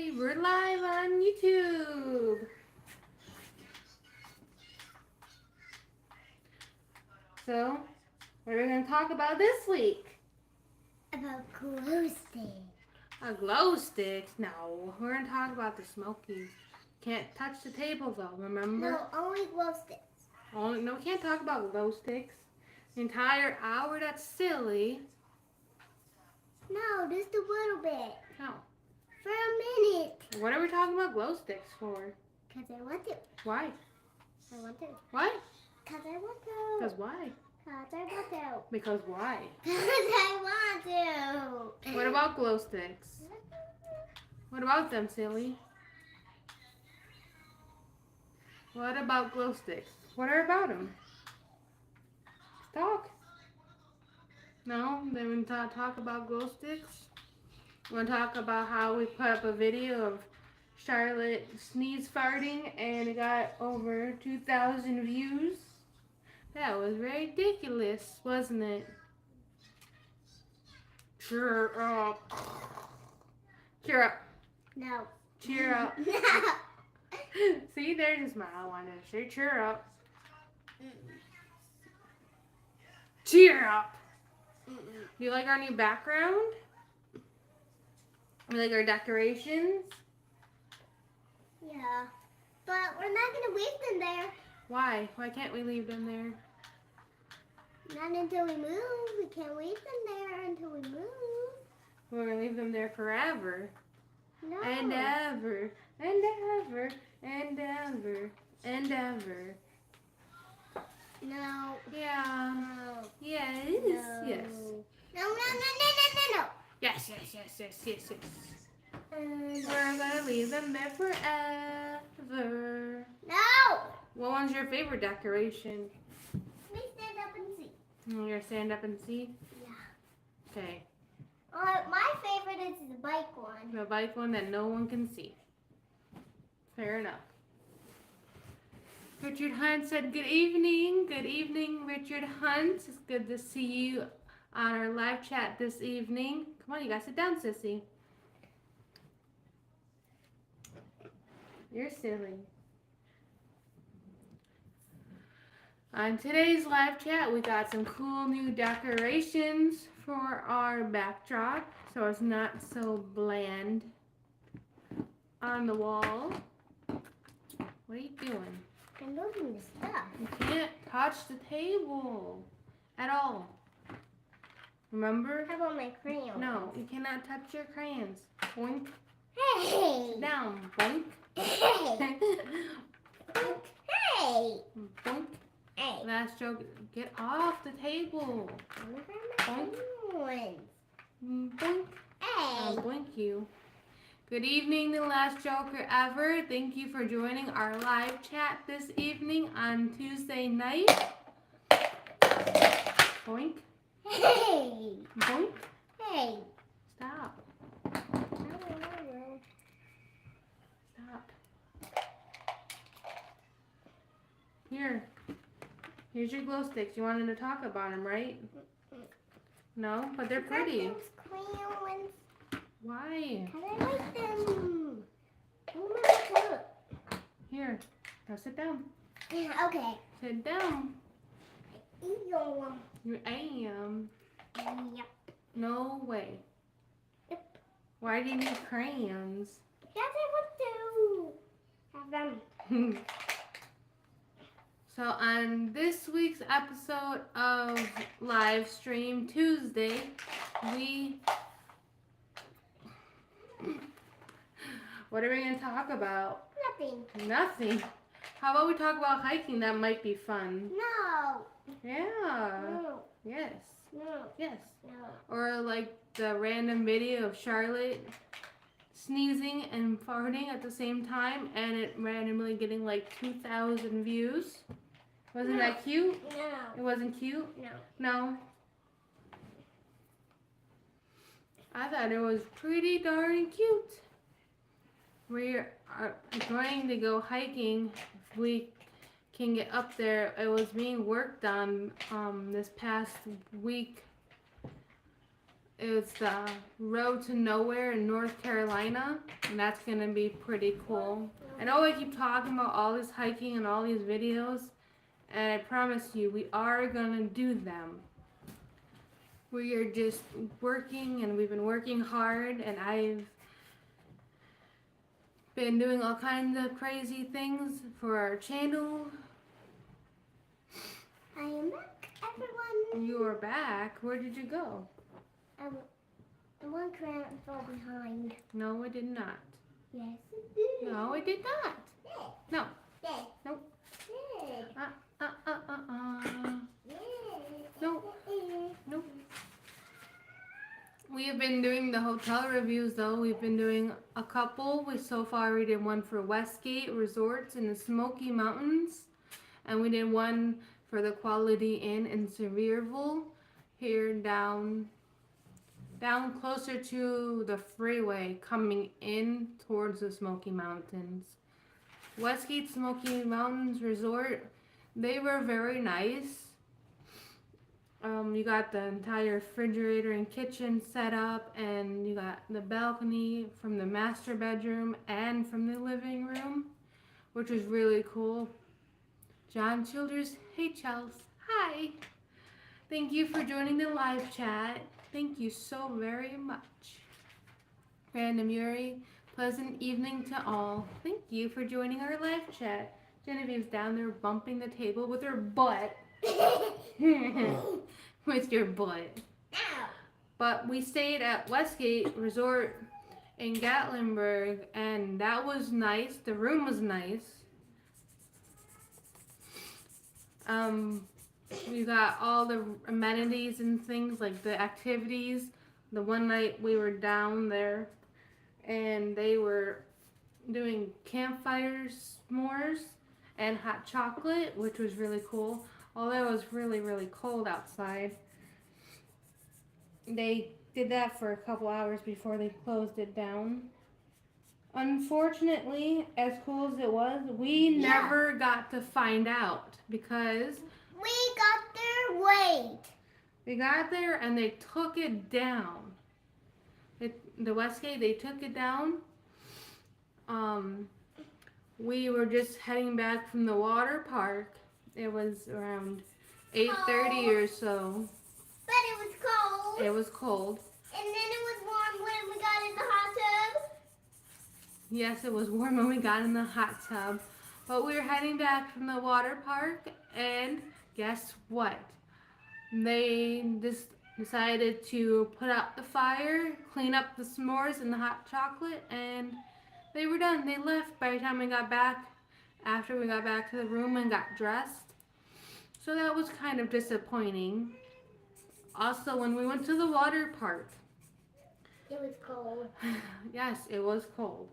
everybody, we're live on YouTube. So, what are we going to talk about this week? About glow sticks. A glow sticks? No, we're going to talk about the smoky. Can't touch the table though, remember? No, only glow sticks. No, we can't talk about glow sticks. The entire hour, that's silly. No, just a little bit. No. For a minute. What are we talking about glow sticks for? Because I want to. Why? I want to. Why? Because I want to. Because why? Because I want to. Because why? Because I want to. What about glow sticks? What about them, silly? What about glow sticks? What are about them? Talk. No? Then we talk about glow sticks? We want to talk about how we put up a video of Charlotte sneeze farting and it got over 2,000 views. That was ridiculous, wasn't it? Cheer up. Cheer up. No. Cheer up. No. See, there's a smile. I wanted to say cheer up. Cheer up. Do you like our new background? You like our decorations? Yeah. But we're not going to leave them there. Why? Why can't we leave them there? Not until we move. We can't leave them there until we move. We're going to leave them there forever. No. And ever. And ever. And ever. And ever. No. Yeah. No. Yes. No. Yes. No. Yes, yes, yes, yes, yes, yes. No. We're going to leave them there forever. No. What one's your favorite decoration? Let me stand up and see. You going to stand up and see? Yeah. Okay. My favorite is the bike one. The bike one that no one can see. Fair enough. Richard Hunt said, good evening. Good evening, Richard Hunt. It's good to see you on our live chat this evening. Come on, you guys sit down, sissy. You're silly. On today's live chat, we got some cool new decorations for our backdrop, so it's not so bland on the wall. What are you doing? I'm moving the stuff. You can't touch the table at all. Remember? How about my crayon? No, you cannot touch your crayons. Boink. Hey. Sit down. Boink. Hey. Hey. Boink. Hey. Last joke. Get off the table. Boink. Boink. I'll Hey. blink you. Good evening, the last joker ever. Thank you for joining our live chat this evening on Tuesday night. Boink. Hey. Boink. Hey. Stop. Stop. Here's your glow sticks. You wanted to talk about them, right? No, but they're pretty. Crayons. Why? Because I like them. Oh my God. Here. Now sit down. Okay. Sit down. Yo. You am. Yep. No way. Yep. Why do you need crayons? Because I want to have them. So on this week's episode of Live Stream Tuesday, what are we going to talk about? Nothing. Nothing. How about we talk about hiking? That might be fun. No. Yeah. No. Yes. No. Yes. No. Or like the random video of Charlotte sneezing and farting at the same time and it randomly getting like 2,000 views. Wasn't that cute? No. It wasn't cute? No. No. I thought it was pretty darn cute. We are going to go hiking if we can get up there. It was being worked on this past week. It's the Road to Nowhere in North Carolina, and that's gonna be pretty cool. I know I keep talking about all this hiking and all these videos, and I promise you, we are gonna do them. We are just working, and we've been working hard, and I've been doing all kinds of crazy things for our channel. I am back, everyone. You are back. Where did you go? The one cramp fell behind. No, I did not. Yes, it did. No, I did not. No. Did. Nope. Did. Nope. Nope. We have been doing the hotel reviews though. We've been doing a couple. So far we did one for Westgate Resorts in the Smoky Mountains. And we did one for the Quality Inn in Sevierville. Here down closer to the freeway coming in towards the Smoky Mountains. Westgate Smoky Mountains Resort, they were very nice. You got the entire refrigerator and kitchen set up, and you got the balcony from the master bedroom and from the living room, which was really cool. John Childers, hey Chels, hi. Thank you for joining the live chat. Thank you so very much. Random Yuri, pleasant evening to all. Thank you for joining our live chat. Genevieve's down there bumping the table with her butt. With your butt. But we stayed at Westgate Resort in Gatlinburg, and that was nice. The room was nice. We got all the amenities and things like the activities. The one night we were down there and they were doing campfire s'mores and hot chocolate, which was really cool. Although it was really, really cold outside. They did that for a couple hours before they closed it down. Unfortunately, as cool as it was, we never got to find out because we got there late. We got there and they took it down. The Westgate, they took it down. We were just heading back from the water park. It was around 8:30 or so. But it was cold. It was cold. And then it was warm when we got in the hot tub. Yes, it was warm when we got in the hot tub. But we were heading back from the water park, and guess what? They just decided to put out the fire, clean up the s'mores and the hot chocolate, and they were done. They left by the time we got back, after we got back to the room and got dressed. So that was kind of disappointing. Also, when we went to the water park. It was cold. Yes, it was cold.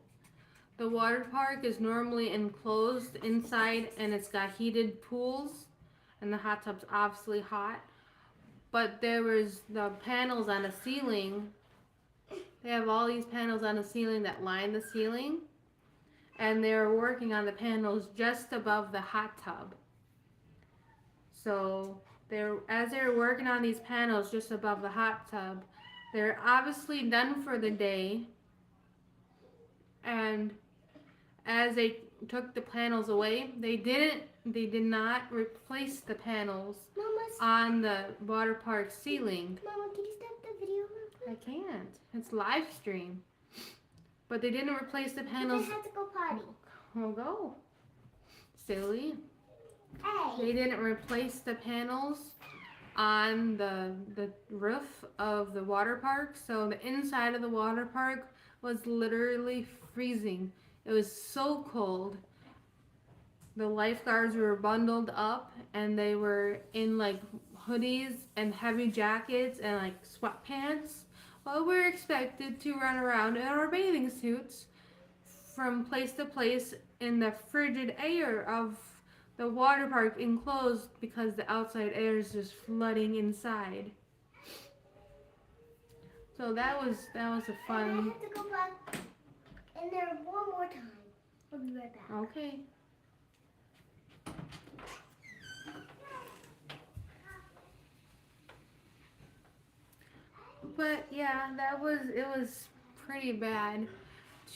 The water park is normally enclosed inside and it's got heated pools and the hot tub's obviously hot. But there was the panels on the ceiling. They have all these panels on the ceiling that line the ceiling. And they're working on the panels just above the hot tub. So as they're working on these panels just above the hot tub, they're obviously done for the day. And as they took the panels away, they did not replace the panels on the water park ceiling. Mama, can you stop the video real quick? I can't. It's live stream. But they didn't replace the panels. I had to go potty. Well, go. Silly. Hey. They didn't replace the panels on the roof of the water park. So the inside of the water park was literally freezing. It was so cold. The lifeguards were bundled up and they were in like hoodies and heavy jackets and like sweatpants. Well, we're expected to run around in our bathing suits from place to place in the frigid air of the water park enclosed because the outside air is just flooding inside. So that was a fun. And I have to go back in there one more time. We'll be right back. Okay. But yeah, it was pretty bad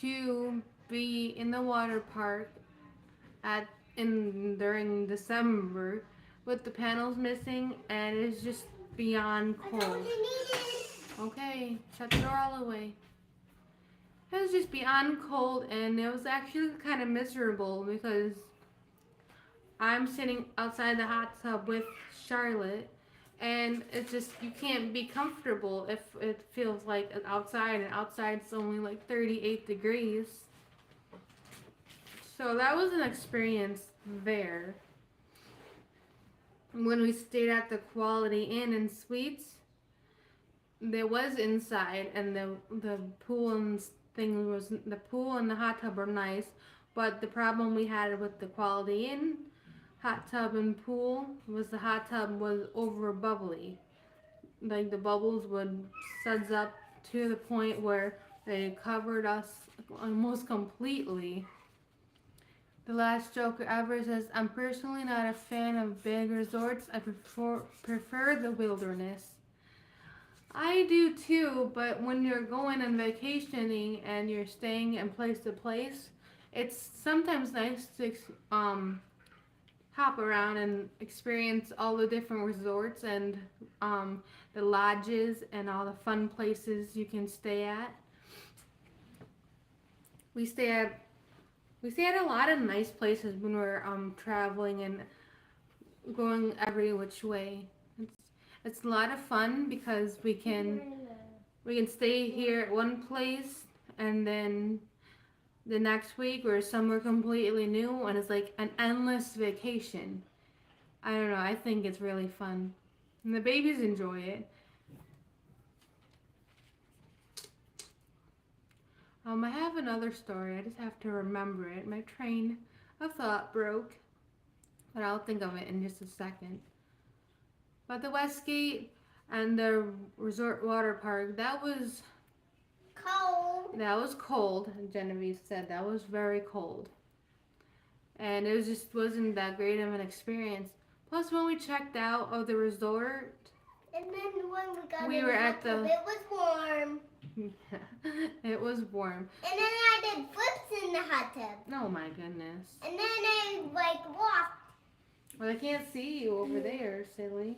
to be in the water park at in during December with the panels missing, and it's just beyond I got what cold. you needed. Okay, shut the door all the way. It was just beyond cold, and it was actually kind of miserable because I'm sitting outside the hot tub with Charlotte, and it's just you can't be comfortable if it feels like outside, and outside's only like 38 degrees. So that was an experience there. When we stayed at the Quality Inn and Suites, there was inside, and the pool and thing was the pool and the hot tub were nice, but the problem we had with the Quality Inn hot tub and pool was the hot tub was over bubbly. Like the bubbles would suds up to the point where they covered us almost completely. The last joker ever says, I'm personally not a fan of big resorts. I prefer the wilderness. I do too, but when you're going and vacationing and you're staying in place to place, it's sometimes nice to hop around and experience all the different resorts and the lodges and all the fun places you can stay at. We stay at we stay at a lot of nice places when we're traveling and going every which way. It's it's a lot of fun because we can stay here at one place and then the next week we're somewhere completely new, and it's like an endless vacation. I don't know. I think it's really fun, and the babies enjoy it. I have another story. I just have to remember it. My train of thought broke, but I'll think of it in just a second. But the Westgate and the resort water park, Cold. that was cold. Genevieve said that was very cold, and it was just wasn't that great of an experience. Plus, when we checked out of the resort, And then when we got we in were the at hot tub, the. it was warm. It was warm. And then I did flips in the hot tub. Oh my goodness. And then I walked. Well, I can't see you over there, silly.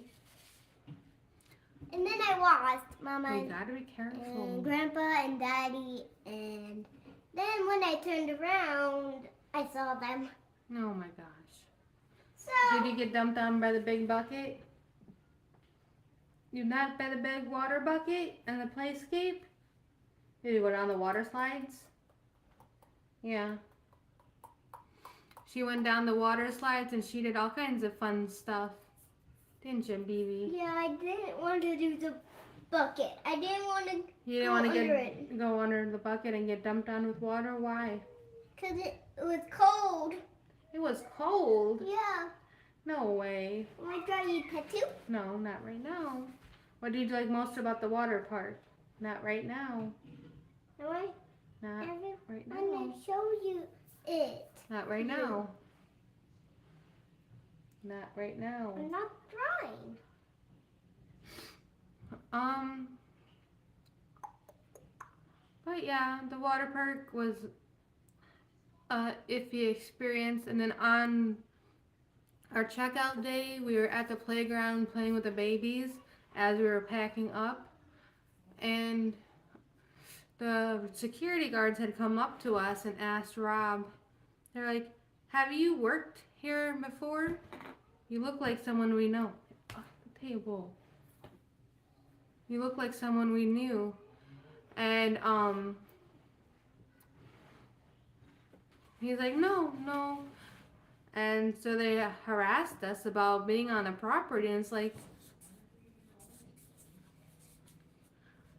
And then I watched Mama We gotta be careful. and Grandpa and Daddy. And then when I turned around, I saw them. Oh my gosh. So Did you get dumped on by the big bucket? You not by the big water bucket and the playscape? Did you go down the water slides? Yeah. She went down the water slides and she did all kinds of fun stuff. Didn't you, BB? yeah, I didn't want to do the bucket. I didn't want to You didn't go want under to it. go under the bucket and get dumped on with water? Why? Because it was cold. It was cold. Yeah. No way. Want to try to eat tattoo? No, not right now. What do you like most about the water park? Not right now. No, I Not right want now. to show you it. Not right now. Not right now. I'm not trying. But yeah, the water park was a iffy experience, and then on our checkout day, we were at the playground playing with the babies as we were packing up, and the security guards had come up to us and asked Rob, they're like, have you worked here before? You look like someone we know. Oh, the table. You look like someone we knew. And he's like, no. And so they harassed us about being on the property, and it's like,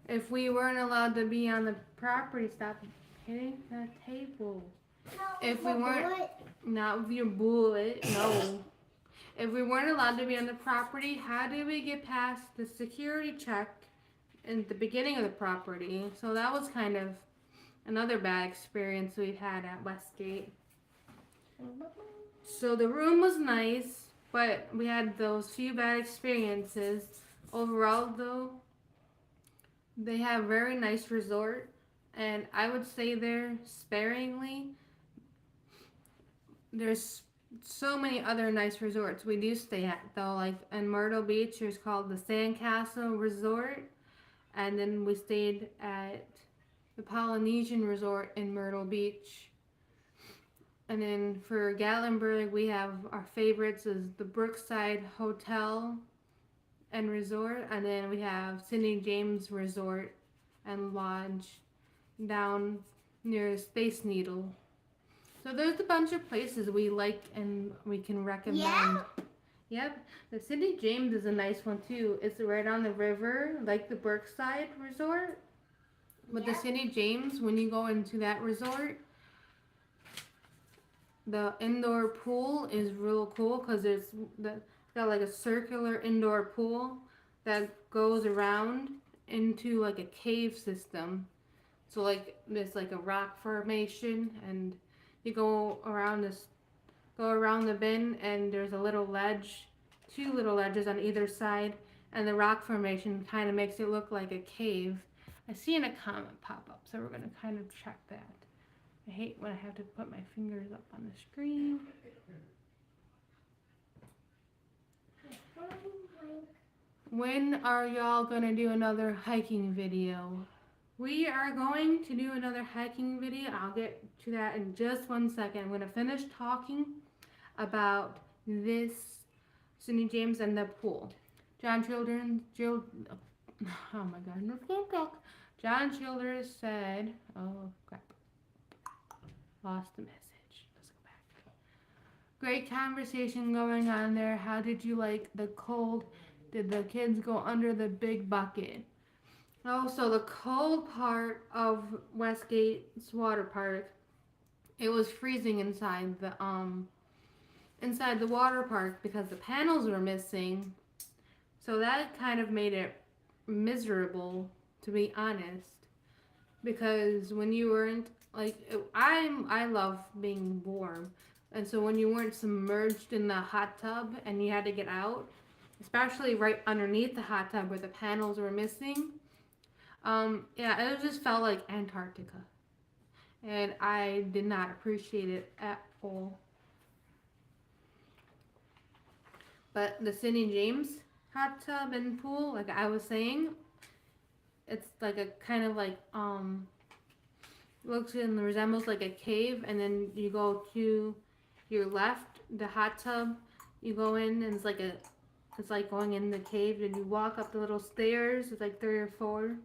if we weren't allowed to be on the property, stop hitting the table. If we weren't, not with your bullet, no. If we weren't allowed to be on the property, how did we get past the security check in the beginning of the property? So that was kind of another bad experience we've had at Westgate. So the room was nice, but we had those few bad experiences. Overall, though, They have very nice resort, and I would say there sparingly. There's so many other nice resorts we do stay at though. Like in Myrtle Beach, there's called the Sandcastle Resort, and then we stayed at the Polynesian Resort in Myrtle Beach. And then for Gatlinburg, we have our favorites is the Brookside Hotel and Resort, and then we have St. James Resort and Lodge down near Space Needle. So there's a bunch of places we like and we can recommend. Yeah. Yep, the St. James is a nice one too. It's right on the river, like the Brookside Resort. But the Yeah. St. James, when you go into that resort, the indoor pool is real cool because it's got like a circular indoor pool that goes around into like a cave system. So like there's like a rock formation, and you go around the bend, and there's a little ledge, two little ledges on either side, and the rock formation kind of makes it look like a cave. I see in a comment pop up, so we're gonna kind of check that. I hate when I have to put my fingers up on the screen. When are y'all gonna do another hiking video? We are going to do another hiking video. I'll get to that in just 1 second. I'm gonna finish talking about this St. James and the pool. John Children, oh my God, no, can't talk. John Childers said, oh crap, lost the message. Let's go back. Great conversation going on there. How did you like the cold? Did the kids go under the big bucket? Oh, so the cold part of Westgate's water park, it was freezing inside the water park because the panels were missing. So that kind of made it miserable, to be honest. Because when you weren't I love being warm, and so when you weren't submerged in the hot tub and you had to get out, especially right underneath the hot tub where the panels were missing, yeah, it just felt like Antarctica, and I did not appreciate it at all. But the St. James hot tub and pool, like I was saying, it's like a kind of like looks and resembles like a cave, and then you go to your left, the hot tub. You go in, and it's like going in the cave, and you walk up the little stairs. It's like 3 or 4,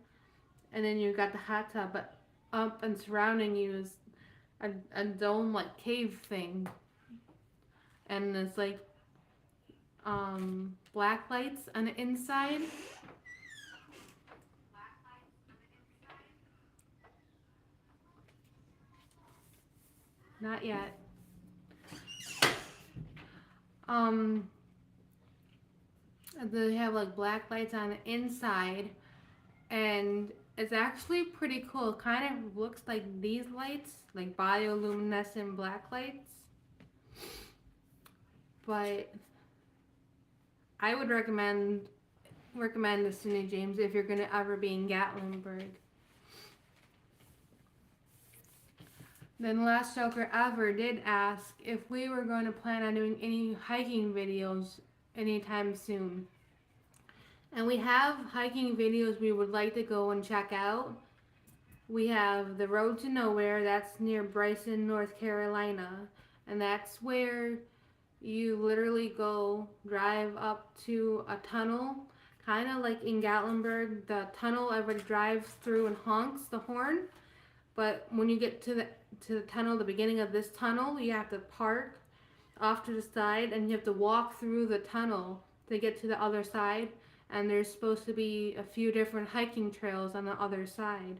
and then you got the hot tub, but up and surrounding you is a dome like cave thing, and it's like black lights on the inside. Not yet. Um, they have like black lights on the inside, and it's actually pretty cool. It kind of looks like these lights, like bioluminescent black lights. But I would recommend the St. James if you're gonna ever be in Gatlinburg. Then Last Joker Ever did ask if we were going to plan on doing any hiking videos anytime soon. And we have hiking videos we would like to go and check out. We have the Road to Nowhere, that's near Bryson, North Carolina. And that's where you literally go drive up to a tunnel, kind of like in Gatlinburg. The tunnel everybody drives through and honks the horn. But when you get to the tunnel, the beginning of this tunnel, you have to park off to the side, and you have to walk through the tunnel to get to the other side. And there's supposed to be a few different hiking trails on the other side.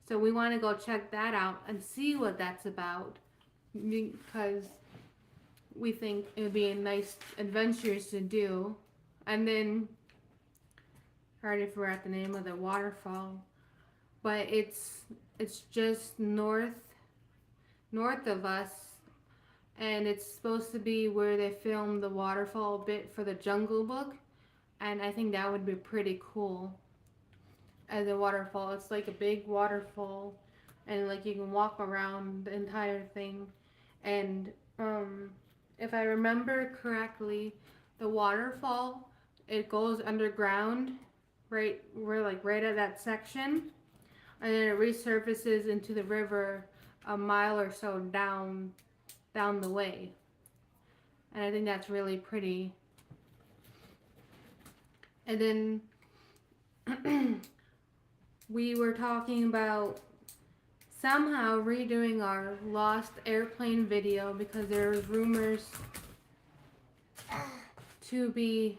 So we want to go check that out and see what that's about, because we think it would be a nice adventures to do. And then I already forgot the name of the waterfall, but it's just north of us, and it's supposed to be where they filmed the waterfall bit for the Jungle Book, and I think that would be pretty cool. as a waterfall. It's like a big waterfall, and like you can walk around the entire thing. And if I remember correctly, the waterfall, it goes underground, right? We're like right at that section, and then it resurfaces into the river a mile or so down the way. And I think that's really pretty. And then we were talking about somehow redoing our lost airplane video because there was rumors to be,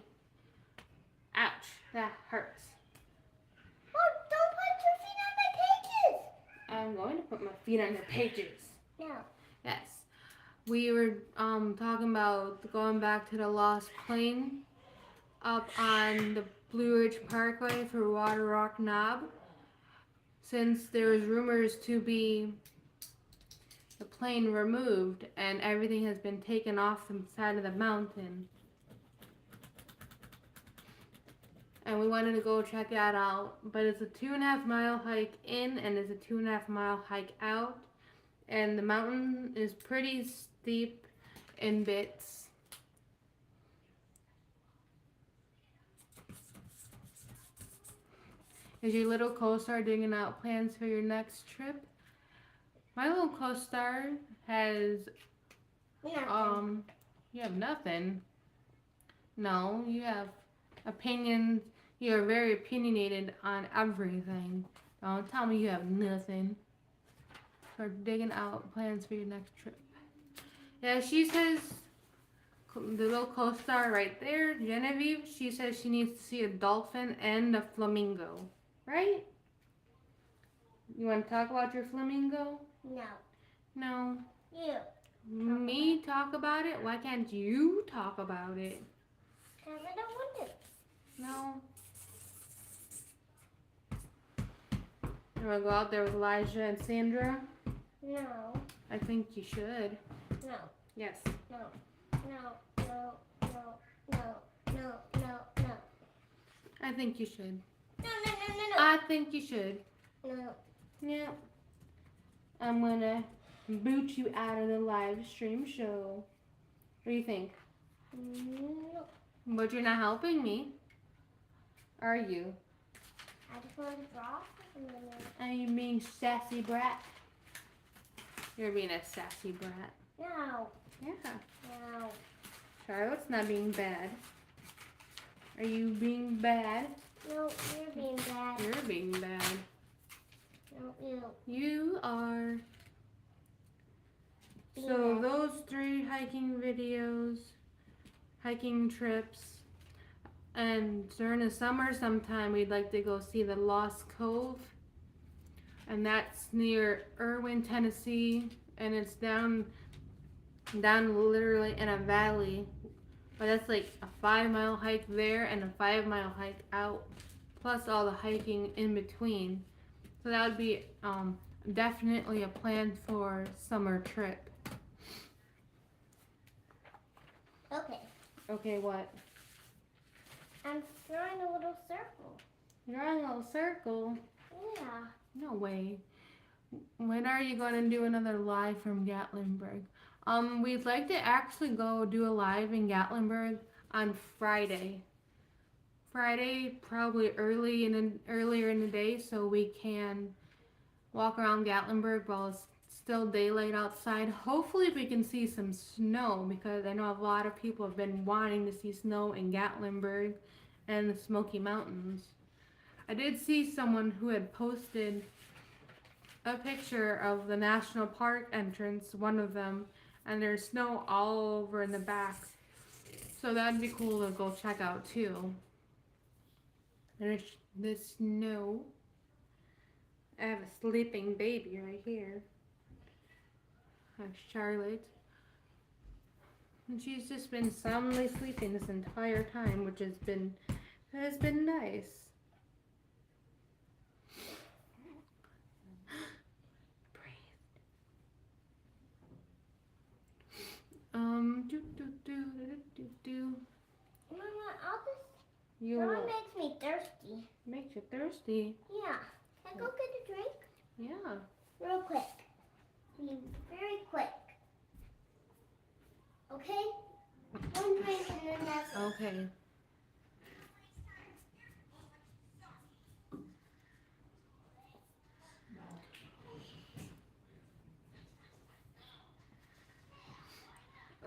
ouch, that hurts. Oh, don't put your feet on my pages. I'm going to put my feet on the pages. No. Yes. We were talking about going back to the lost plane up on the Blue Ridge Parkway for Water Rock Knob, since there was rumors to be the plane removed and everything has been taken off the side of the mountain. And we wanted to go check that out, but it's a 2.5 mile hike in and it's a 2.5 mile hike out, and the mountain is pretty steep in bits. Is your little co-star digging out plans for your next trip? My little co-star has, Nothing. you have nothing. No, you have opinions. You're very opinionated on everything. Don't tell me you have nothing. For digging out plans for your next trip. Yeah, she says, the little co-star right there, Genevieve, she says she needs to see a dolphin and a flamingo. Right? You want to talk about your flamingo? No. No. You. Me talk about it? Why can't you talk about it? Because I don't want to. No. You want to go out there with Elijah and Sandra? No. I think you should. No. Yes. No. No. No. No. No. No. No. No. I think you should. No. No. No. No. I think you should. No. Yeah. I'm gonna boot you out of the live stream show. What do you think? No. But you're not helping me. Are you? I just want to draw. Are you being sassy brat? You're being a sassy brat. No. Yeah. No. Charlotte's not being bad. Are you being bad? No, you're being bad. You're being bad. No, you. You are. Being So bad. those 3 hiking videos, hiking trips, and during the summer sometime we'd like to go see the Lost Cove, and that's near Irwin, Tennessee, and it's down literally in a valley, but that's like a 5 mile hike there and a 5 mile hike out, plus all the hiking in between. So that would be definitely a plan for summer trip. Okay. Okay, what? I'm drawing a little circle. You're on a little circle. Yeah. No way. When are you going to do another live from Gatlinburg? We'd like to actually go do a live in Gatlinburg on Friday. Friday, probably earlier in the day, so we can walk around Gatlinburg while it's still daylight outside. Hopefully we can see some snow, because I know a lot of people have been wanting to see snow in Gatlinburg and the Smoky Mountains. I did see someone who had posted a picture of the national park entrance, one of them, and there's snow all over in the back. So that'd be cool to go check out too. There's the snow. I have a sleeping baby right here. That's Charlotte. And she's just been soundly sleeping this entire time, which has been nice. Do. Mama, I'll just You That one makes me thirsty. Makes you thirsty. Yeah. Can I go get a drink? Yeah. Real quick. Be very quick. Okay? One drink and then that's it. Okay.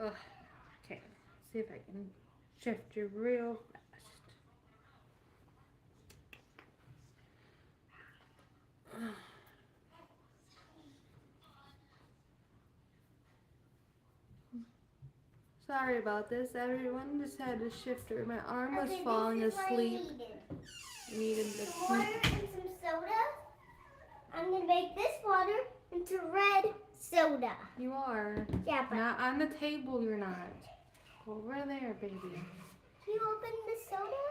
Ugh. Okay. See if I can shift you real fast. Sorry about this, everyone. Just had to shift her. My arm was Okay, falling this is what I asleep. Needed to Some water and some soda. I'm gonna make this water into red soda. You are. Yeah, but Not on the table, you're not. Over there, baby. can you open the soda?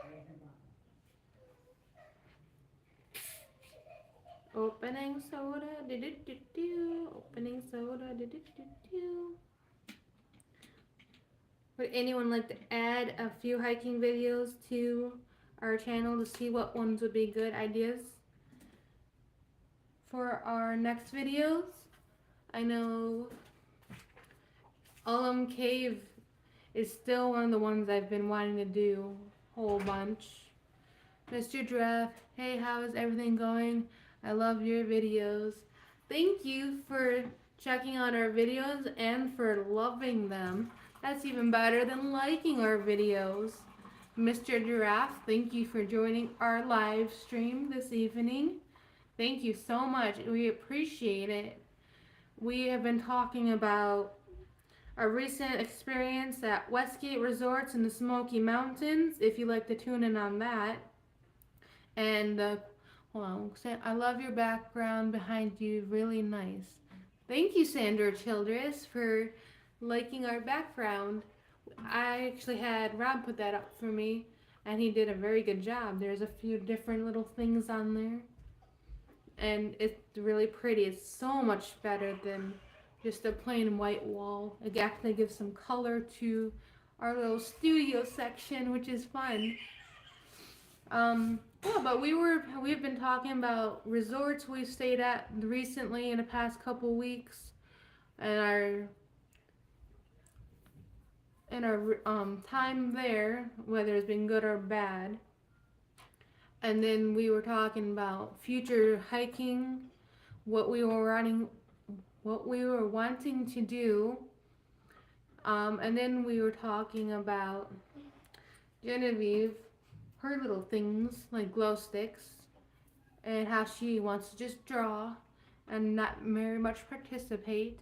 Opening soda, do-do-do-do. Opening soda, do-do-do-do. Would anyone like to add a few hiking videos to our channel to see what ones would be good ideas for our next videos? I know Cave is still one of the ones I've been wanting to do a whole bunch. Mr. Giraffe, hey, how is everything going? I love your videos. Thank you for checking out our videos and for loving them. That's even better than liking our videos. Mr. Giraffe, thank you for joining our live stream this evening. Thank you so much. We appreciate it. We have been talking about our recent experience at Westgate Resorts in the Smoky Mountains, if you'd like to tune in on that. And hold on, I love your background behind you, really nice. Thank you, Sandra Childress, for liking our background. I actually had Rob put that up for me, and he did a very good job. There's a few different little things on there, and it's really pretty. It's so much better than just a plain white wall. It actually gives some color to our little studio section, which is fun. Yeah, but we've been talking about resorts we've stayed at recently in the past couple weeks, and our time there, whether it's been good or bad. And then we were talking about future hiking, what we were wanting to do. And then we were talking about Genevieve, her little things like glow sticks, and how she wants to just draw and not very much participate.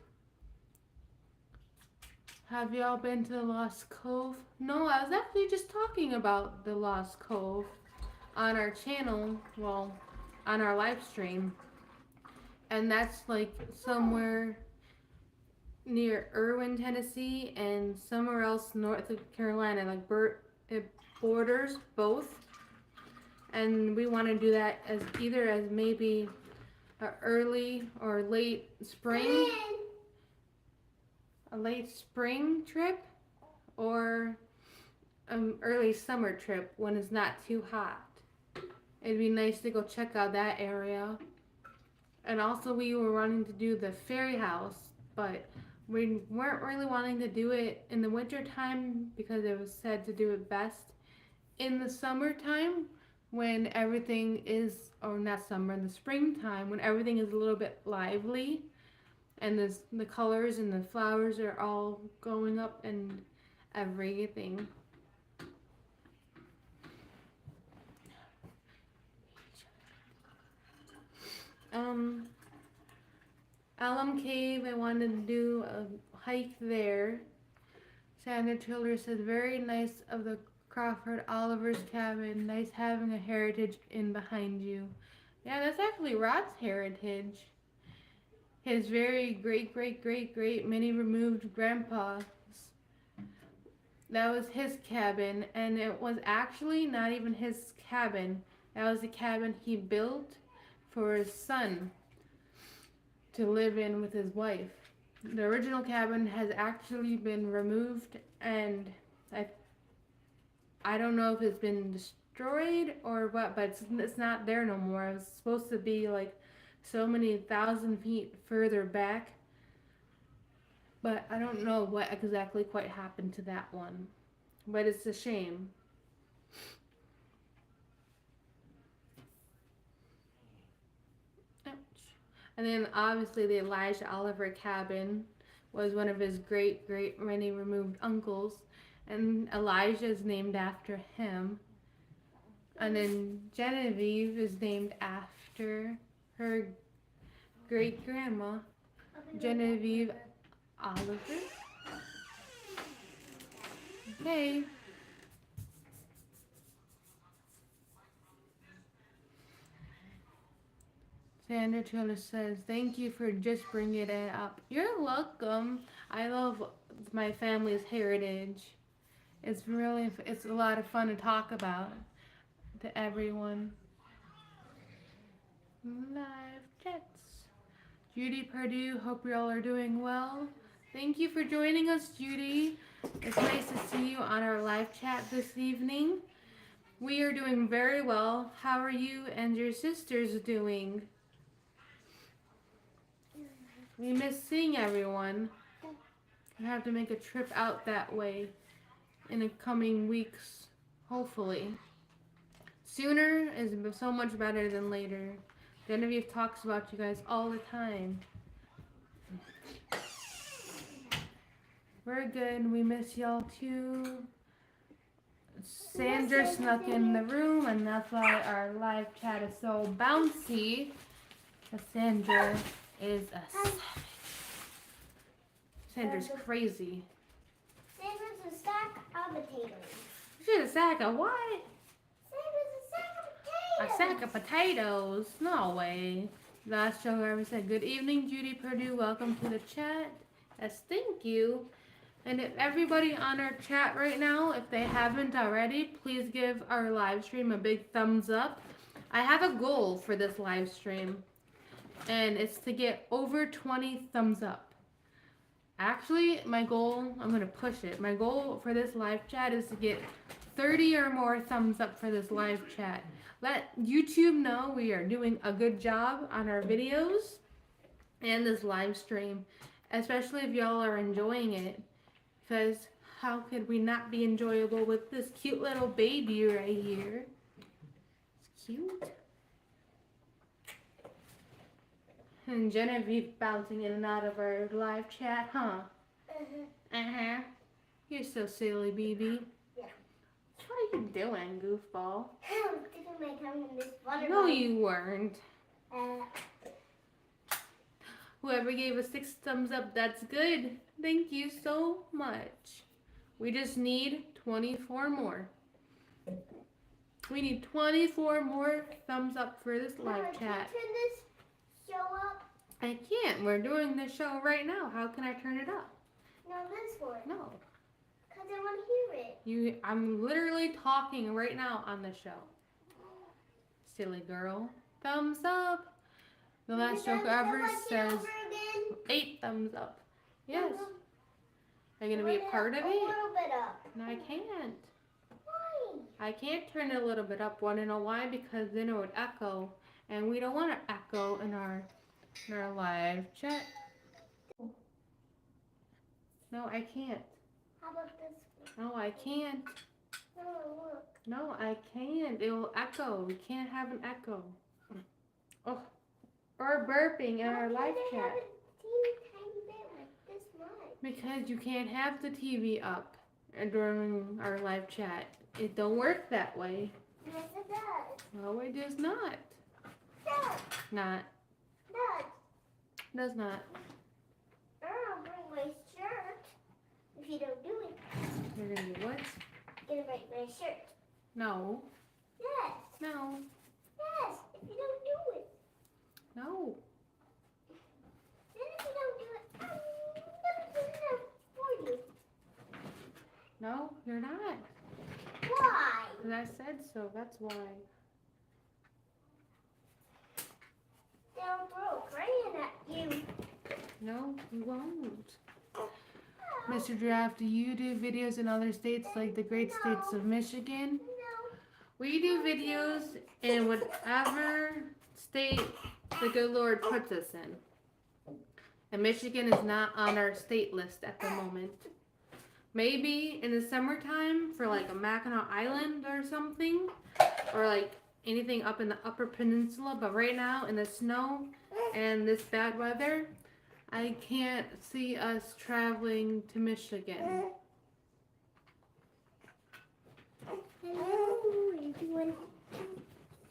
Have y'all been to the Lost Cove? No, I was actually just talking about the Lost Cove on our channel, well, on our live stream. And that's like somewhere near Irwin, Tennessee, and somewhere else north of Carolina. Like it borders both. And we want to do that as either as maybe a early or late spring, trip, or an early summer trip when it's not too hot. It'd be nice to go check out that area. And also we were wanting to do the fairy house, but we weren't really wanting to do it in the winter time because it was said to do it best in the summertime when everything is, or not summer, in the springtime when everything is a little bit lively and the colors and the flowers are all going up and everything. Alum Cave, I wanted to do a hike there. Sandra Childress says, very nice of the Crawford Oliver's cabin. Nice having a heritage in behind you. Yeah, that's actually Rod's heritage. His very great many removed grandpa's. That was his cabin, and it was actually not even his cabin. That was the cabin he built for his son to live in with his wife. The original cabin has actually been removed, and I don't know if it's been destroyed or what, but it's not there no more. It was supposed to be like so many thousand feet further back, but I don't know what exactly quite happened to that one. But it's a shame. Ouch. And then obviously the Elijah Oliver cabin was one of his great many removed uncles, and Elijah is named after him. And then Genevieve is named after her great grandma, Genevieve Oliver. Okay. Sandra Taylor says, thank you for just bringing it up. You're welcome. I love my family's heritage. It's a lot of fun to talk about to everyone. Live chats. Judy Purdue, hope you all are doing well. Thank you for joining us, Judy. It's nice to see you on our live chat this evening. We are doing very well. How are you and your sisters doing? We miss seeing everyone. I have to make a trip out that way in the coming weeks, hopefully. Sooner is so much better than later. Genevieve talks about you guys all the time. We're good. We miss y'all too. Sandra snuck in the room, and that's why our live chat is so bouncy. Sandra is a savage. Sandra's crazy. Sandra's a sack of potatoes. She's a sack of what? Sandra's a sack of potatoes. A sack of potatoes? No way. Last show I ever said, good evening, Judy Purdue. Welcome to the chat. Yes, thank you. And if everybody on our chat right now, if they haven't already, please give our live stream a big thumbs up. I have a goal for this live stream, and it's to get over 20 thumbs up. Actually, my goal, I'm going to push it. My goal for this live chat is to get 30 or more thumbs up for this live chat. Let YouTube know we are doing a good job on our videos and this live stream, especially if y'all are enjoying it. Because how could we not be enjoyable with this cute little baby right here? It's cute. And Genevieve bouncing in and out of our live chat, huh? Uh-huh. You're so silly, BB. Yeah. What are you doing, goofball? I was sticking my tongue in this water. No, you weren't. Uh, Whoever gave us 6 thumbs up, that's good. Thank you so much. We just need 24 more. We need 24 more thumbs up for this live Mama, chat. can you turn this show up? I can't. We're doing this show right now. How can I turn it up? No, this one. No. Because I want to hear it. I'm literally talking right now on the show. Silly girl. Thumbs up. The last joke ever says 8 thumbs up. Yes. Are you going to be a part of A it? little bit up. No, I can't. Why? I can't turn it a little bit up. Want to know why? Because then it would echo. And we don't want to echo in our live chat. No, I can't. How about this one? No, I can't. No, look. No, I can't. It will echo. We can't have an echo. Oh, or burping in our live chat. Have a teeny tiny bit like this much. Because you can't have the TV up during our live chat. It don't work that way. Yes, it does. No, it does not. Does. Not. Does. Does not. I'll bring my shirt if you don't do it. You're gonna do what? Gonna bring my shirt. No. Yes. No. Yes. If you don't do it. No. Then if you don't do it, I'm gonna do it for you. No, you're not. Why? Because I said so. That's why. They'll throw a crayon at you. No, you won't. Mr. Giraffe, do you do videos in other states like the great states of Michigan? No. We do videos in whatever state the good Lord puts us in. And Michigan is not on our state list at the moment. Maybe in the summertime for like a Mackinac Island or something, or like anything up in the Upper Peninsula. But right now, in the snow and this bad weather, I can't see us traveling to Michigan. Hello, everyone.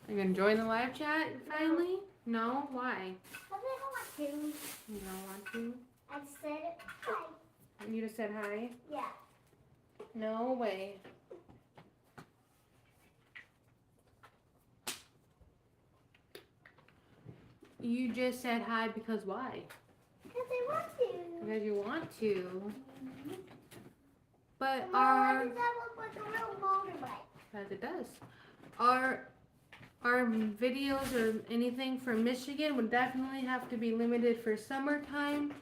Are you gonna join the live chat finally? No? Why? I don't want to. You don't want to? I said hi. You just said hi? Yeah. No way. You just said hi because why? Because I want to. Because you want to. But Why does that look like a real motorbike? as it does. Our videos or anything from Michigan would definitely have to be limited for summertime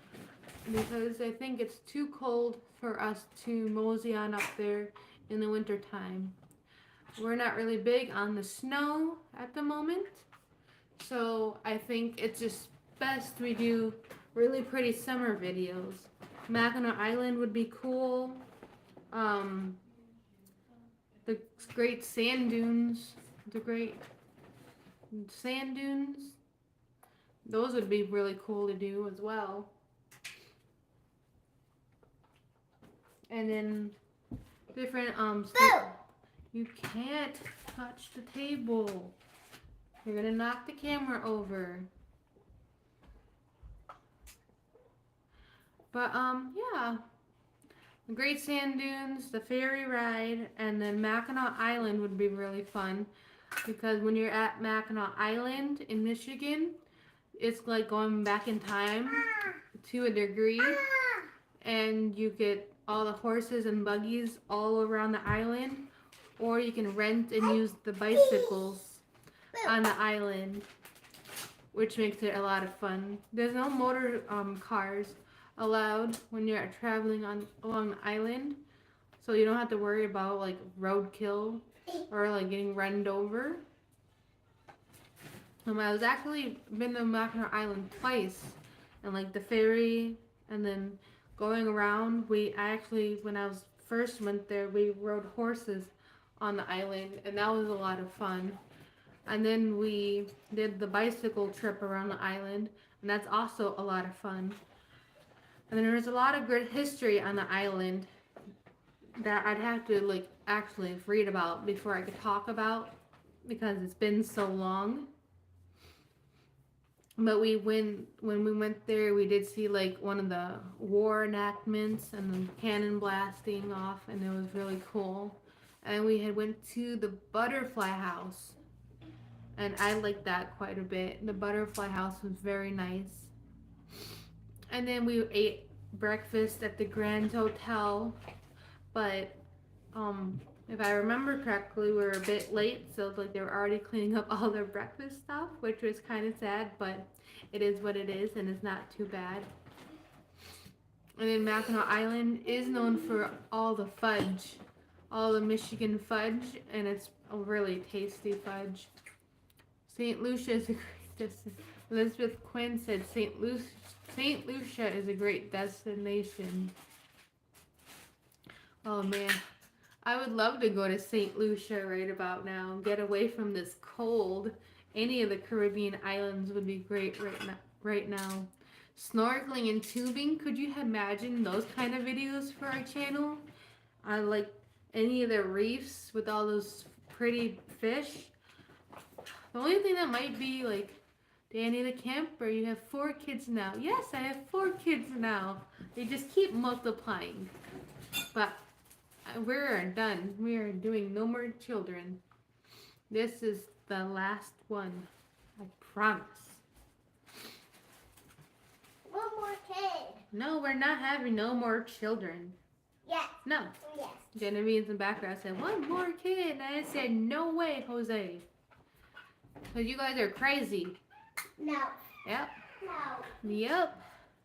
because I think it's too cold for us to mosey on up there in the wintertime. We're not really big on the snow at the moment, so I think it's just best we do really pretty summer videos. Mackinac Island would be cool. The great sand dunes, those would be really cool to do as well. And then different you can't touch the table. You're gonna knock the camera over. But yeah. The Great Sand Dunes, the ferry ride, and then Mackinac Island would be really fun because when you're at Mackinac Island in Michigan, it's like going back in time to a degree, and you get all the horses and buggies all around the island, or you can rent and use the bicycles on the island, which makes it a lot of fun. There's no motor cars allowed when you're traveling along the island, so you don't have to worry about like roadkill or like getting run over. I was actually been to Mackinac Island twice, and like the ferry, and then going around. I actually, when I was first went there, we rode horses on the island, and that was a lot of fun. And then we did the bicycle trip around the island, and that's also a lot of fun. And then there's a lot of good history on the island that I'd have to like actually read about before I could talk about because it's been so long. But when we went there, we did see like one of the war enactments and the cannon blasting off, and it was really cool. And we had went to the butterfly house, and I liked that quite a bit. The butterfly house was very nice. And then we ate breakfast at the Grand Hotel, but if I remember correctly, we were a bit late, so like they were already cleaning up all their breakfast stuff, which was kind of sad, but it is what it is, and it's not too bad. And then Mackinac Island is known for all the fudge, all the Michigan fudge, and it's a really tasty fudge. St. Lucia is a great destination. Elizabeth Quinn said St. Lucia is a great destination. Oh man, I would love to go to St. Lucia right about now and get away from this cold. Any of the Caribbean islands would be great right now. Snorkeling and tubing, could you imagine those kind of videos for our channel? I like any of the reefs with all those pretty fish. The only thing that might be like, Danny the camper, you have 4 kids now. Yes, I have 4 kids now. They just keep multiplying. But we're done. We are doing no more children. This is the last one. I promise. One more kid. No, we're not having no more children. Yes. No. Yes. Genevieve in the background said, one more kid. And I said, no way, Jose. Because you guys are crazy. No. Yep. No. Yep.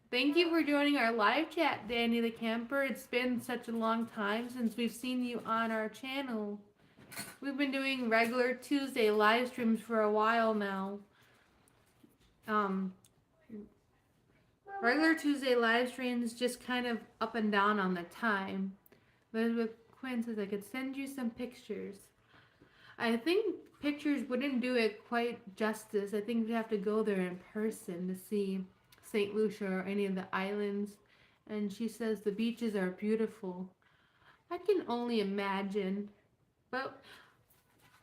Thank you for joining our live chat, Danny the Camper. It's been such a long time since we've seen you on our channel. We've been doing regular Tuesday live streams for a while now. Um, Regular Tuesday live streams just kind of up and down on the time. But with Quinn says I could send you some pictures. I think pictures wouldn't do it quite justice. I think we have to go there in person to see St. Lucia or any of the islands. And she says the beaches are beautiful. I can only imagine. But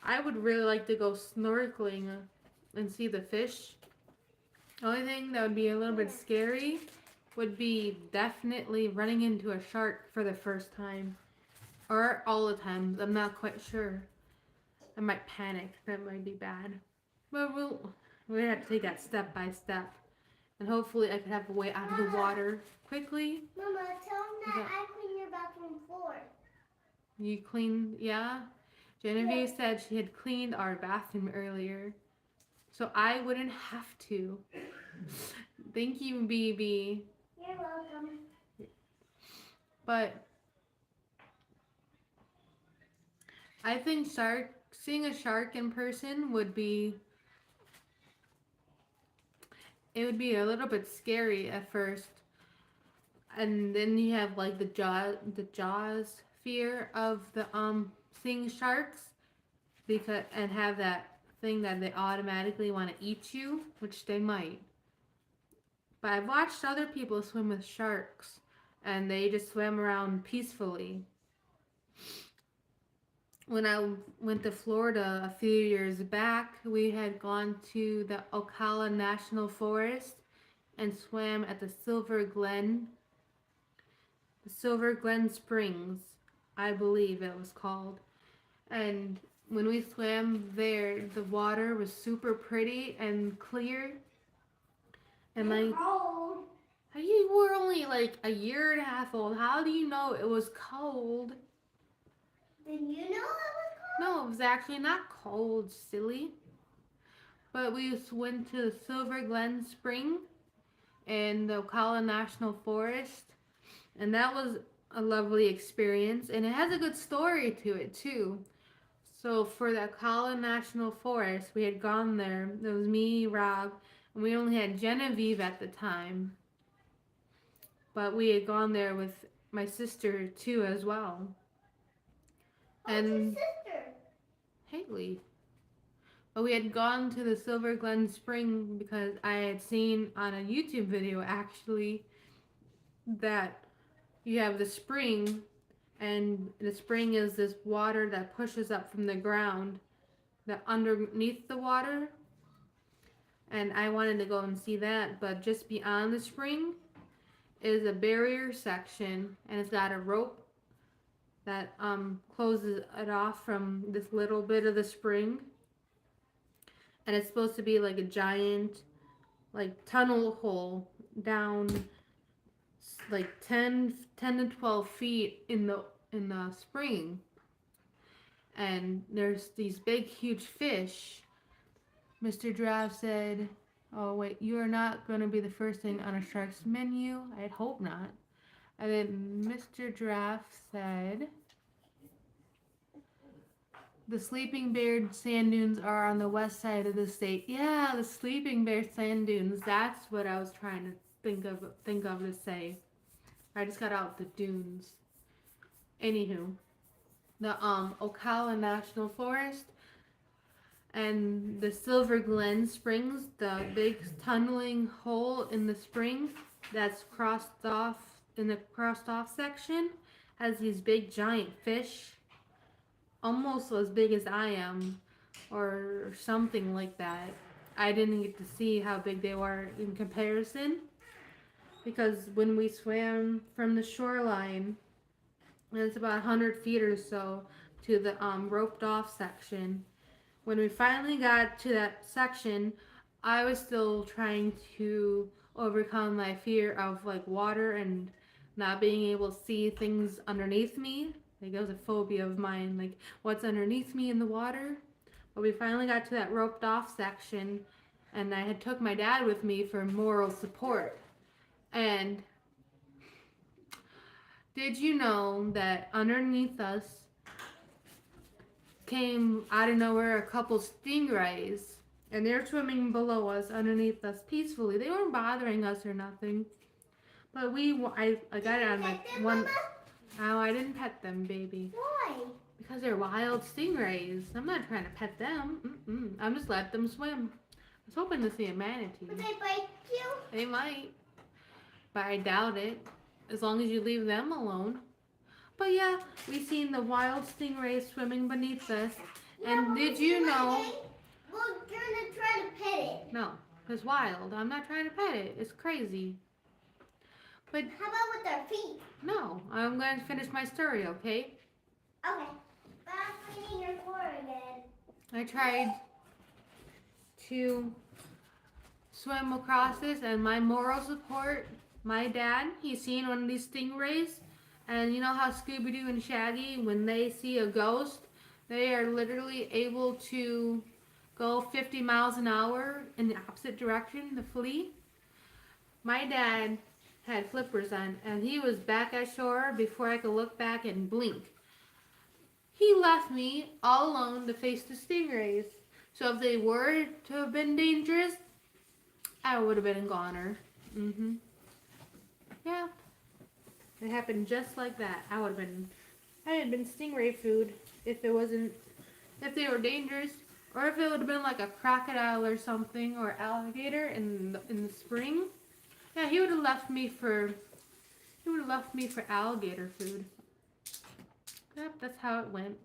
I would really like to go snorkeling and see the fish. The only thing that would be a little bit scary would be definitely running into a shark for the first time. Or all the times. I'm not quite sure. I might panic. That might be bad. But we have to take that step by step. And hopefully I could have a way out of the water quickly. Mama, tell them that I clean your bathroom floor. You cleaned, yeah? Genevieve said she had cleaned our bathroom earlier. So I wouldn't have to. Thank you, BB. You're welcome. But I think seeing a shark in person would be a little bit scary at first. And then you have like the jaws fear of the seeing sharks and have that thing that they automatically want to eat you, which they might. But I've watched other people swim with sharks and they just swim around peacefully. When I went to Florida a few years back, we had gone to the Ocala National Forest and swam at the Silver Glen Springs, I believe it was called. And when we swam there, the water was super pretty and clear. And like, cold. You were only like a year and a half old. How do you know it was cold? Did you know it was cold? No, it was actually not cold, silly. But we went to Silver Glen Spring in the Ocala National Forest. And that was a lovely experience. And it has a good story to it, too. So for the Ocala National Forest, we had gone there. It was me, Rob, and we only had Genevieve at the time. But we had gone there with my sister, too, as well. Who's your sister? Haley. But we had gone to the Silver Glen Spring because I had seen on a YouTube video, actually, that you have the spring, and the spring is this water that pushes up from the ground, that underneath the water. And I wanted to go and see that, but just beyond the spring is a barrier section, and it's got a rope that closes it off from this little bit of the spring. And it's supposed to be like a giant like tunnel hole down like 10 to 12 feet in the spring. And there's these big huge fish. Mr. Giraffe said, oh wait, you are not going to be the first thing on a shark's menu. I'd hope not. And then Mr. Giraffe said, the Sleeping Bear sand dunes are on the west side of the state. Yeah, the Sleeping Bear sand dunes. That's what I was trying to think of to say. I just got out the dunes. Anywho, the Ocala National Forest and the Silver Glen Springs, the big tunneling hole in the spring that's crossed off in the crossed off section, has these big giant fish, almost as big as I am, or something like that. I didn't get to see how big they were in comparison, because when we swam from the shoreline, and it's about 100 feet or so to the roped off section. When we finally got to that section, I was still trying to overcome my fear of like water and not being able to see things underneath me. Like it was a phobia of mine, like what's underneath me in the water. But we finally got to that roped off section, and I had took my dad with me for moral support. And did you know that underneath us came out of nowhere a couple stingrays, and they're swimming below us, underneath us, peacefully. They weren't bothering us or nothing. But I got it on my one. Oh, I didn't pet them, baby. Why? Because they're wild stingrays. I'm not trying to pet them. I'm just letting them swim. I was hoping to see a manatee. Would they bite you? They might, but I doubt it. As long as you leave them alone. But yeah, we seen the wild stingrays swimming beneath us. And did you know? We're gonna try to pet it. No, it's wild. I'm not trying to pet it. It's crazy. But how about with our feet? No, I'm going to finish my story, okay? Okay. But I'm cleaning your floor again. I tried to swim across this, and my moral support, my dad, he's seen one of these stingrays, and you know how Scooby-Doo and Shaggy, when they see a ghost, they are literally able to go 50 miles an hour in the opposite direction to flee? My dad had flippers on, and he was back at shore before I could look back and blink. He left me all alone to face the stingrays. So if they were to have been dangerous, I would have been a goner. Yeah. It happened just like that. I had been stingray food if they were dangerous, or if it would have been like a crocodile or something, or alligator in the spring. Yeah, he would have left me for alligator food. Yep, that's how it went.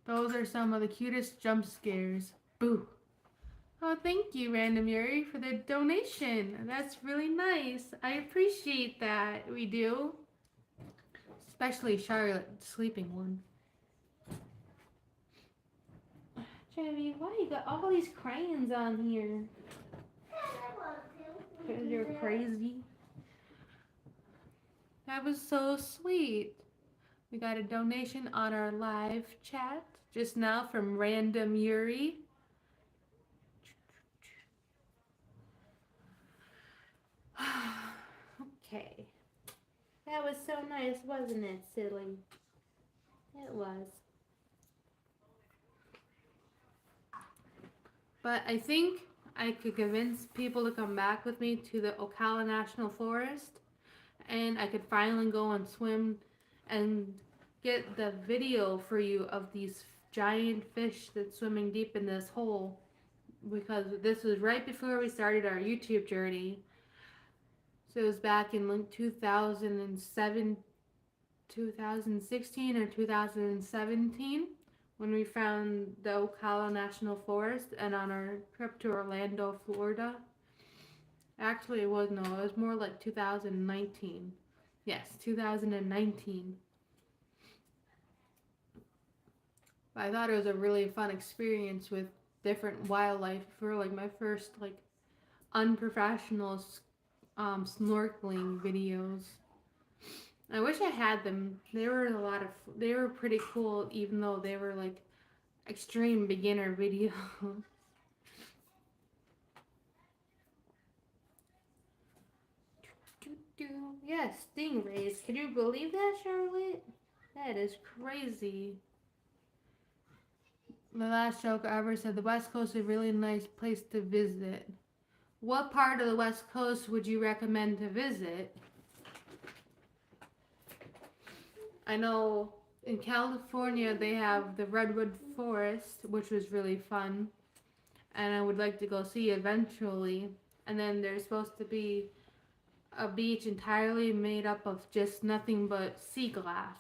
Those are some of the cutest jump scares. Boo. Oh, thank you, Random Yuri, for the donation. That's really nice. I appreciate that. We do. Especially Charlotte, the sleeping one. Genevieve, why you got all these crayons on here? Because you're crazy. That was so sweet. We got a donation on our live chat just now from Random Yuri. Okay. That was so nice, wasn't it, silly? It was. But I think I could convince people to come back with me to the Ocala National Forest, and I could finally go and swim and get the video for you of these giant fish that's swimming deep in this hole, because this was right before we started our YouTube journey. So it was back in like 2007, 2016 or 2017 when we found the Ocala National Forest, and on our trip to Orlando, Florida. Actually, it was more like 2019. Yes, 2019. But I thought it was a really fun experience with different wildlife for like my first like unprofessional snorkeling videos. I wish I had them. They were pretty cool, even though they were like extreme beginner videos. Yes, stingrays. Can you believe that, Charlotte? That is crazy. The last joke I ever said, the West Coast is a really nice place to visit. What part of the West Coast would you recommend to visit? I know in California they have the Redwood Forest, which was really fun, and I would like to go see eventually. And then there's supposed to be a beach entirely made up of just nothing but sea glass,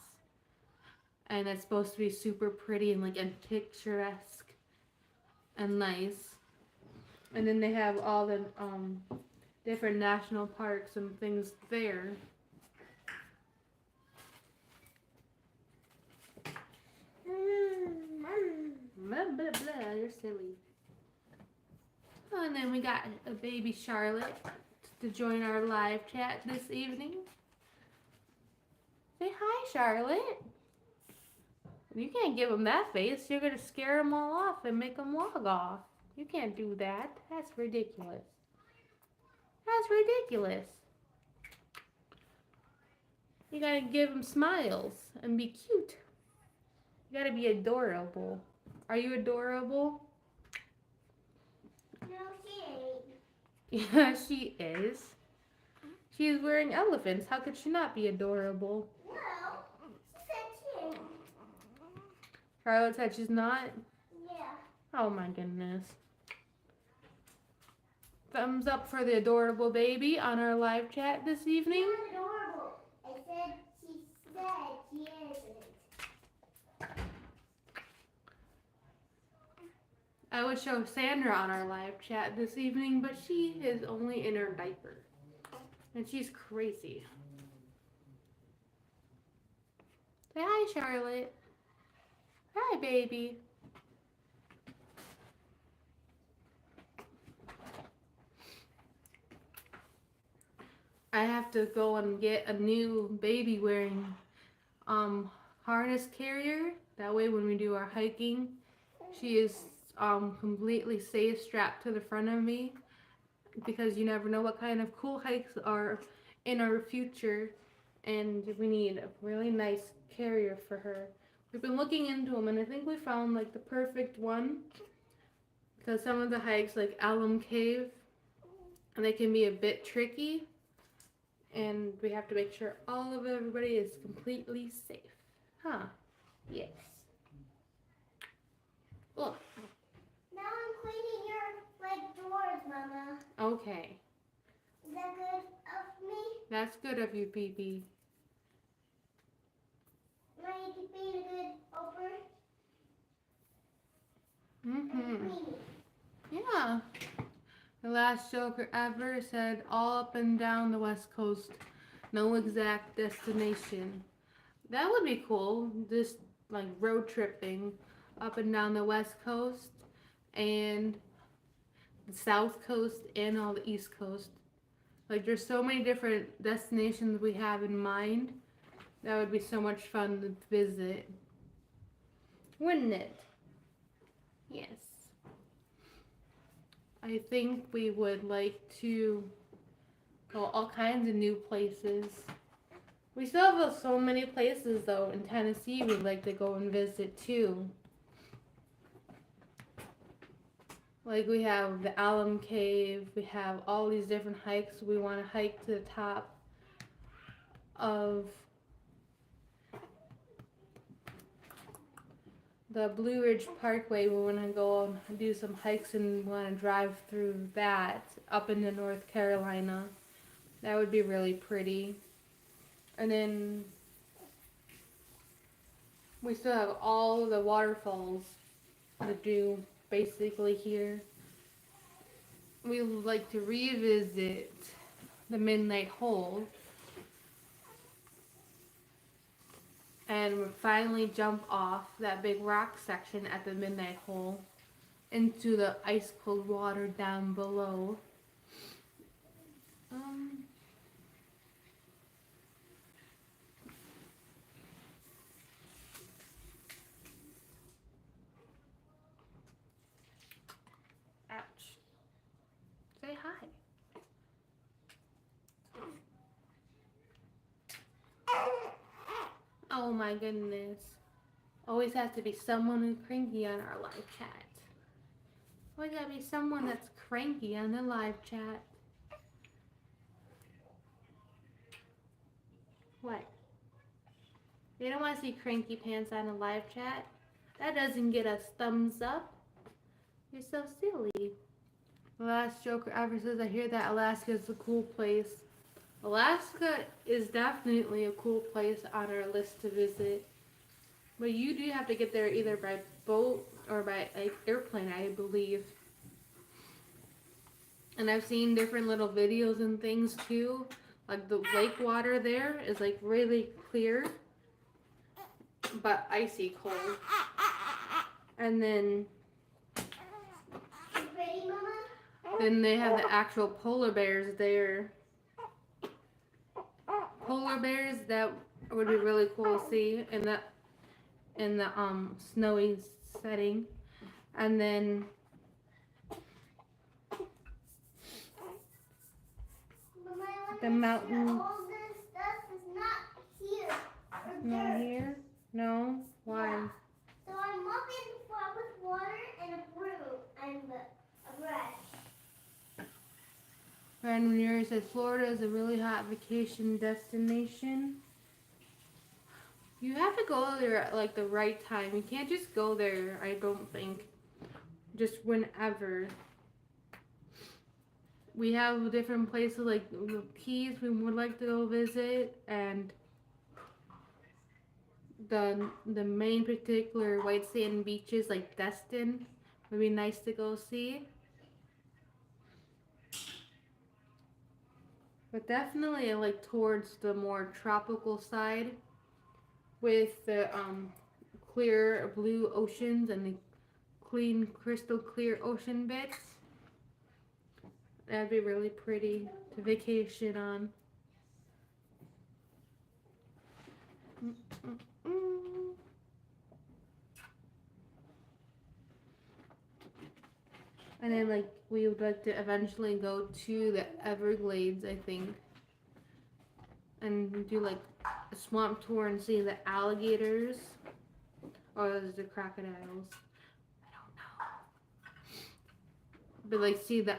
and it's supposed to be super pretty and like and picturesque and nice. And then they have all the different national parks and things there. Blah, blah, blah, you're silly. Oh, and then we got a baby Charlotte to join our live chat this evening. Say hi, Charlotte. You can't give them that face. You're going to scare them all off and make them walk off. You can't do that. That's ridiculous. That's ridiculous. You gotta give him smiles and be cute. You gotta be adorable. Are you adorable? No, she ain't. Yeah, she is. She is wearing elephants. How could she not be adorable? No, she said she ain't. Charlotte said she's not. Yeah. Oh my goodness. Thumbs up for the adorable baby on our live chat this evening. She's not adorable. I said she isn't. I would show Sandra on our live chat this evening, but she is only in her diaper. And she's crazy. Say hi, Charlotte. Hi, baby. I have to go and get a new baby wearing harness carrier. That way when we do our hiking, she is completely safe strapped to the front of me, because you never know what kind of cool hikes are in our future, and we need a really nice carrier for her. We've been looking into them, and I think we found like the perfect one, because some of the hikes like Alum Cave, and they can be a bit tricky, and we have to make sure all of everybody is completely safe. Huh? Yes. Look. Now I'm cleaning your drawers, Mama. Okay. Is that good of me? That's good of you, BB. Am I being a good helper? Mm-hmm. Yeah. The last Joker ever said all up and down the West Coast, no exact destination. That would be cool. Just like road tripping up and down the West Coast and the South Coast and all the East Coast. Like there's so many different destinations we have in mind. That would be so much fun to visit. Wouldn't it? Yes. I think we would like to go all kinds of new places. We still have so many places though in Tennessee we'd like to go and visit too. Like we have the Alum Cave, we have all these different hikes. We want to hike to the top of the Blue Ridge Parkway. We want to go and do some hikes and want to drive through that up into North Carolina. That would be really pretty. And then we still have all the waterfalls to do basically here. We would like to revisit the Midnight Hole and finally jump off that big rock section at the Midnight Hole into the ice cold water down below. Ouch. Say hi. Oh my goodness. Always has to be someone who's cranky on our live chat. Always gotta be someone that's cranky on the live chat. What? You don't want to see cranky pants on a live chat? That doesn't get us thumbs up. You're so silly. The last Joker ever says, I hear that Alaska is a cool place. Alaska is definitely a cool place on our list to visit. But you do have to get there either by boat or by airplane, I believe. And I've seen different little videos and things too. Like the lake water there is like really clear, but icy cold. And then Ready, Mama? then they have the actual polar bears there. Polar bears, that would be really cool to see in the snowy setting. And then Mama, I the wanna mountain. all this stuff is not No here? No? Why? So I'm mopping the floor with water and a broom and a brush. Brandon Muir said Florida is a really hot vacation destination. You have to go there at like the right time. You can't just go there, I don't think. Just whenever. We have different places like the Keys we would like to go visit, and the main particular white sand beaches like Destin would be nice to go see. But definitely like towards the more tropical side with the clear blue oceans and the clean crystal clear ocean bits. That'd be really pretty to vacation on. Mm-mm-mm. And then like we would like to eventually go to the Everglades, I think, and do like a swamp tour and see the alligators or the crocodiles. I don't know, but like see the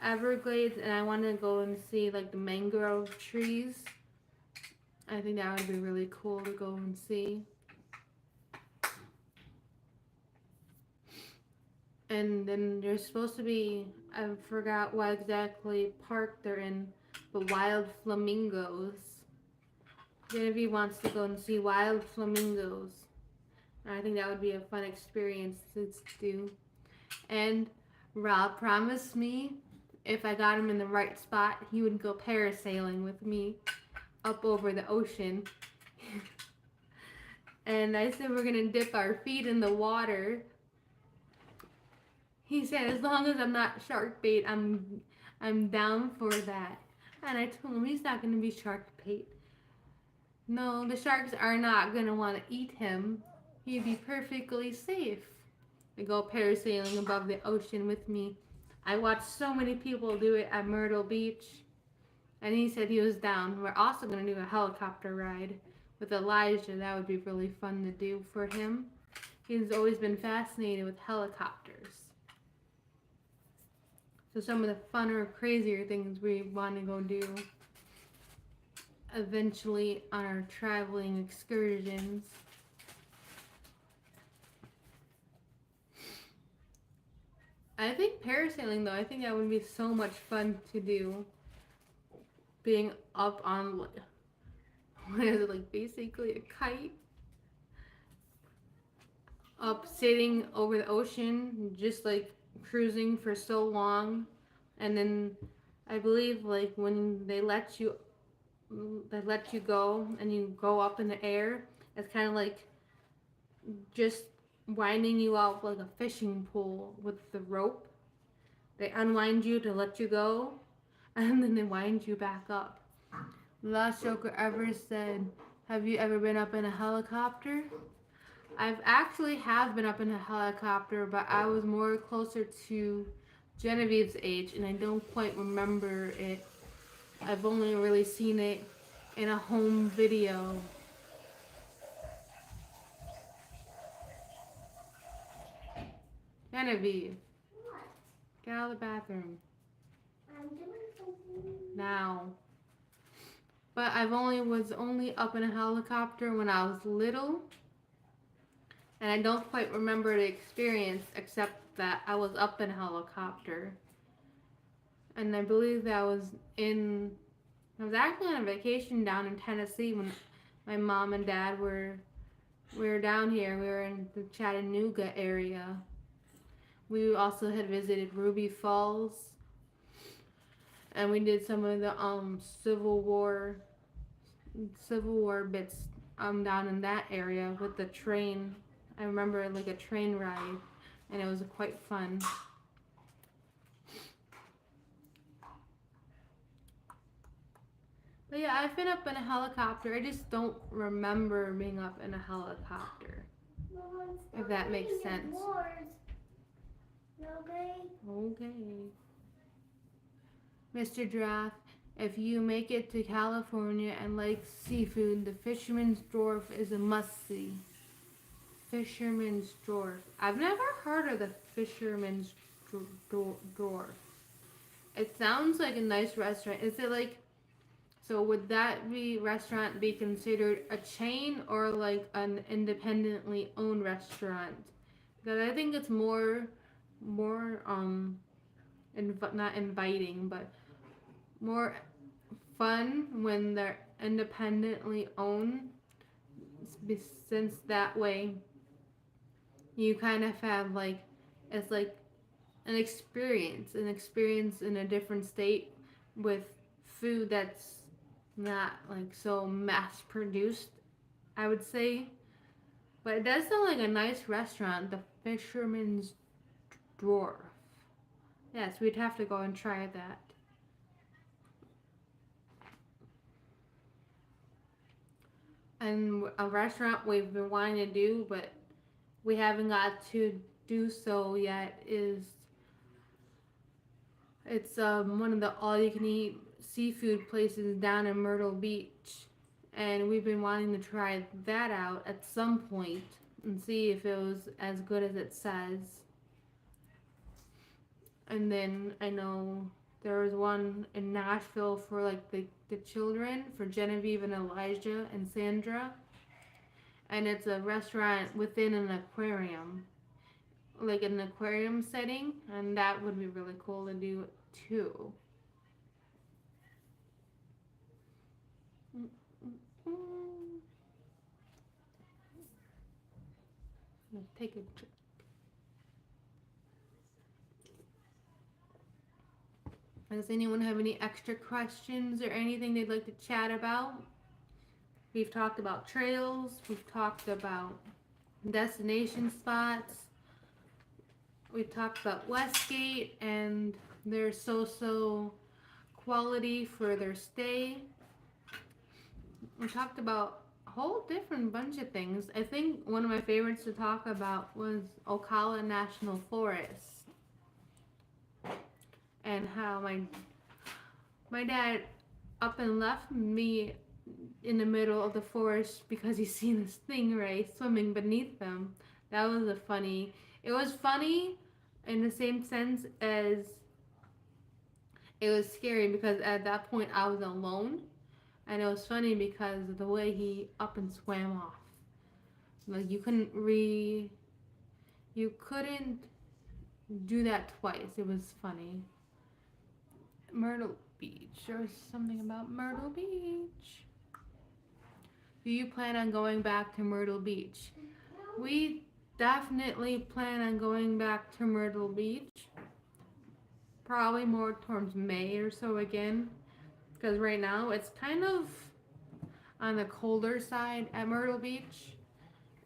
Everglades, and I want to go and see like the mangrove trees. I think that would be really cool to go and see. And then there's supposed to be, I forgot what exactly park they're in, but wild flamingos. Genevieve wants to go and see wild flamingos. And I think that would be a fun experience to do. And Rob promised me if I got him in the right spot, he would go parasailing with me up over the ocean. And I said we're gonna dip our feet in the water. He said as long as I'm not shark bait, I'm down for that. And I told him he's not gonna be shark bait. No, the sharks are not gonna want to eat him. He'd be perfectly safe to go parasailing above the ocean with me. I watched so many people do it at Myrtle Beach, and he said he was down. We're also gonna do a helicopter ride with Elijah. That would be really fun to do for him. He's always been fascinated with helicopters. So some of the funner, crazier things we want to go do eventually on our traveling excursions. I think parasailing though, I think that would be so much fun to do. Being up on, what is it, like basically a kite? Up sitting over the ocean, just like cruising for so long. And then I believe like when they let you go and you go up in the air, it's kind of like just winding you out like a fishing pole with the rope. They unwind you to let you go, and then they wind you back up. The last joker ever said, have you ever been up in a helicopter? I've actually have been up in a helicopter, but I was more closer to Genevieve's age, and I don't quite remember it. I've only really seen it in a home video. Genevieve, What? get out of the bathroom I'm doing something. now. But was only up in a helicopter when I was little, and I don't quite remember the experience except that I was up in a helicopter. And I believe that I was actually on a vacation down in Tennessee when my mom and dad we were down here. We were in the Chattanooga area. We also had visited Ruby Falls, and we did some of the Civil War bits down in that area with the train. I remember like a train ride, and it was quite fun. But yeah, I've been up in a helicopter. I just don't remember being up in a helicopter. If that makes sense. Okay. Okay. Mr. Giraffe, If you make it to California and like seafood, the Fisherman's Wharf is a must-see. Fisherman's Wharf. I've never heard of the Fisherman's Wharf. It sounds like a nice restaurant. Is it like, so would that be restaurant be considered a chain or like an independently owned restaurant? Because I think it's more not inviting, but more fun when they're independently owned, since that way you kind of have like, it's like an experience in a different state with food that's not like so mass produced, I would say. But it does sound like a nice restaurant, the Fisherman's Wharf. Yes, we'd have to go and try that. And a restaurant we've been wanting to do, but we haven't got to do so yet, is it's one of the all-you-can-eat seafood places down in Myrtle Beach, and we've been wanting to try that out at some point and see if it was as good as it says. And then I know there was one in Nashville for like the children, for Genevieve and Elijah and Sandra, and it's a restaurant within an aquarium, like an aquarium setting, and that would be really cool to do too. Let's take a trip. Does anyone have any extra questions or anything they'd like to chat about? We've talked about trails, we've talked about destination spots, we've talked about Westgate and their so-so quality for their stay. We talked about a whole different bunch of things. I think one of my favorites to talk about was Ocala National Forest, and how my dad up and left me in the middle of the forest because he seen this stingray swimming beneath them. That was it was funny in the same sense as it was scary, because at that point I was alone, and it was funny because of the way he up and swam off. Like you couldn't do that twice. It was funny. Myrtle Beach. There was something about Myrtle Beach. Do you plan on going back to Myrtle Beach? We definitely plan on going back to Myrtle Beach. Probably more towards May or so again. Because right now it's kind of on the colder side at Myrtle Beach.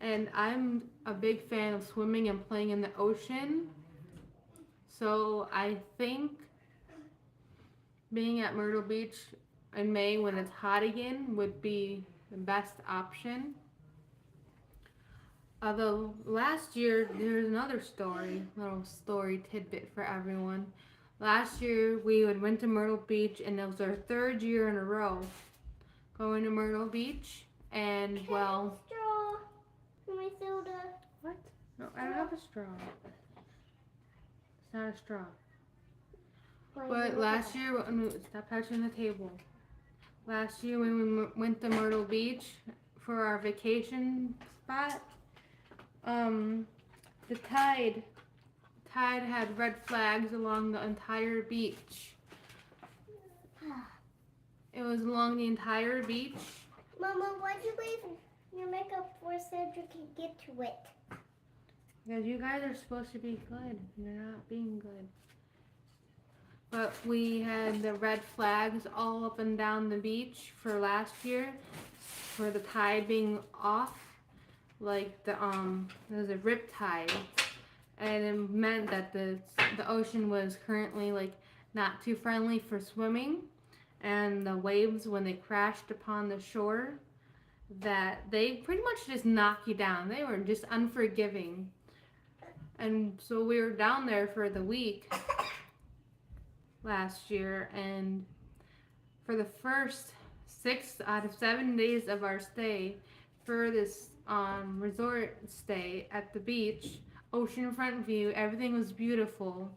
And I'm a big fan of swimming and playing in the ocean. So I think being at Myrtle Beach in May when it's hot again would be the best option. Although last year, there's another little story tidbit for everyone. Last year we went to Myrtle Beach, and it was our third year in a row going to Myrtle Beach. And well, straw for my soda. What? No, I don't have a straw. It's not a straw. But last year, stop touching the table. Last year when we went to Myrtle Beach for our vacation spot, the tide had red flags along the entire beach. It was along the entire beach. Mama, why'd you leave your makeup for Cedric can get to it? Because you guys are supposed to be good. You're not being good. But we had the red flags all up and down the beach for last year, for the tide being off. Like there was a rip tide, and it meant that the ocean was currently like not too friendly for swimming, and the waves, when they crashed upon the shore, that they pretty much just knock you down. They were just unforgiving. And so we were down there for the week last year, and for the first 6 out of 7 days of our stay for this resort stay at the beach, oceanfront view. Everything was beautiful.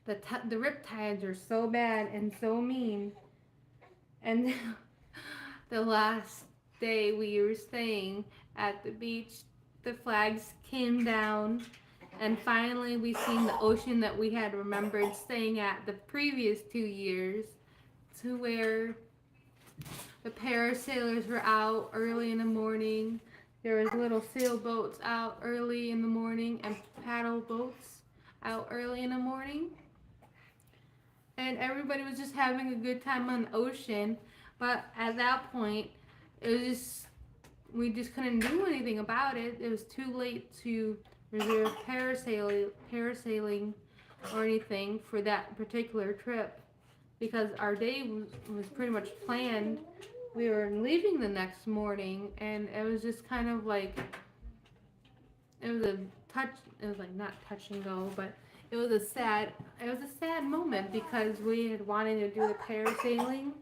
The riptides are so bad and so mean. And the last day we were staying at the beach, the flags came down, and finally we seen the ocean that we had remembered staying at the previous 2 years, to where the parasailers were out early in the morning. There was little sailboats out early in the morning and paddle boats out early in the morning. And everybody was just having a good time on the ocean. But at that point, it was just, we just couldn't do anything about it. It was too late to reserve parasailing or anything for that particular trip, because our day was pretty much planned. We were leaving the next morning, and it was just kind of like, it was like not touch and go, but it was a sad moment, because we had wanted to do the parasailing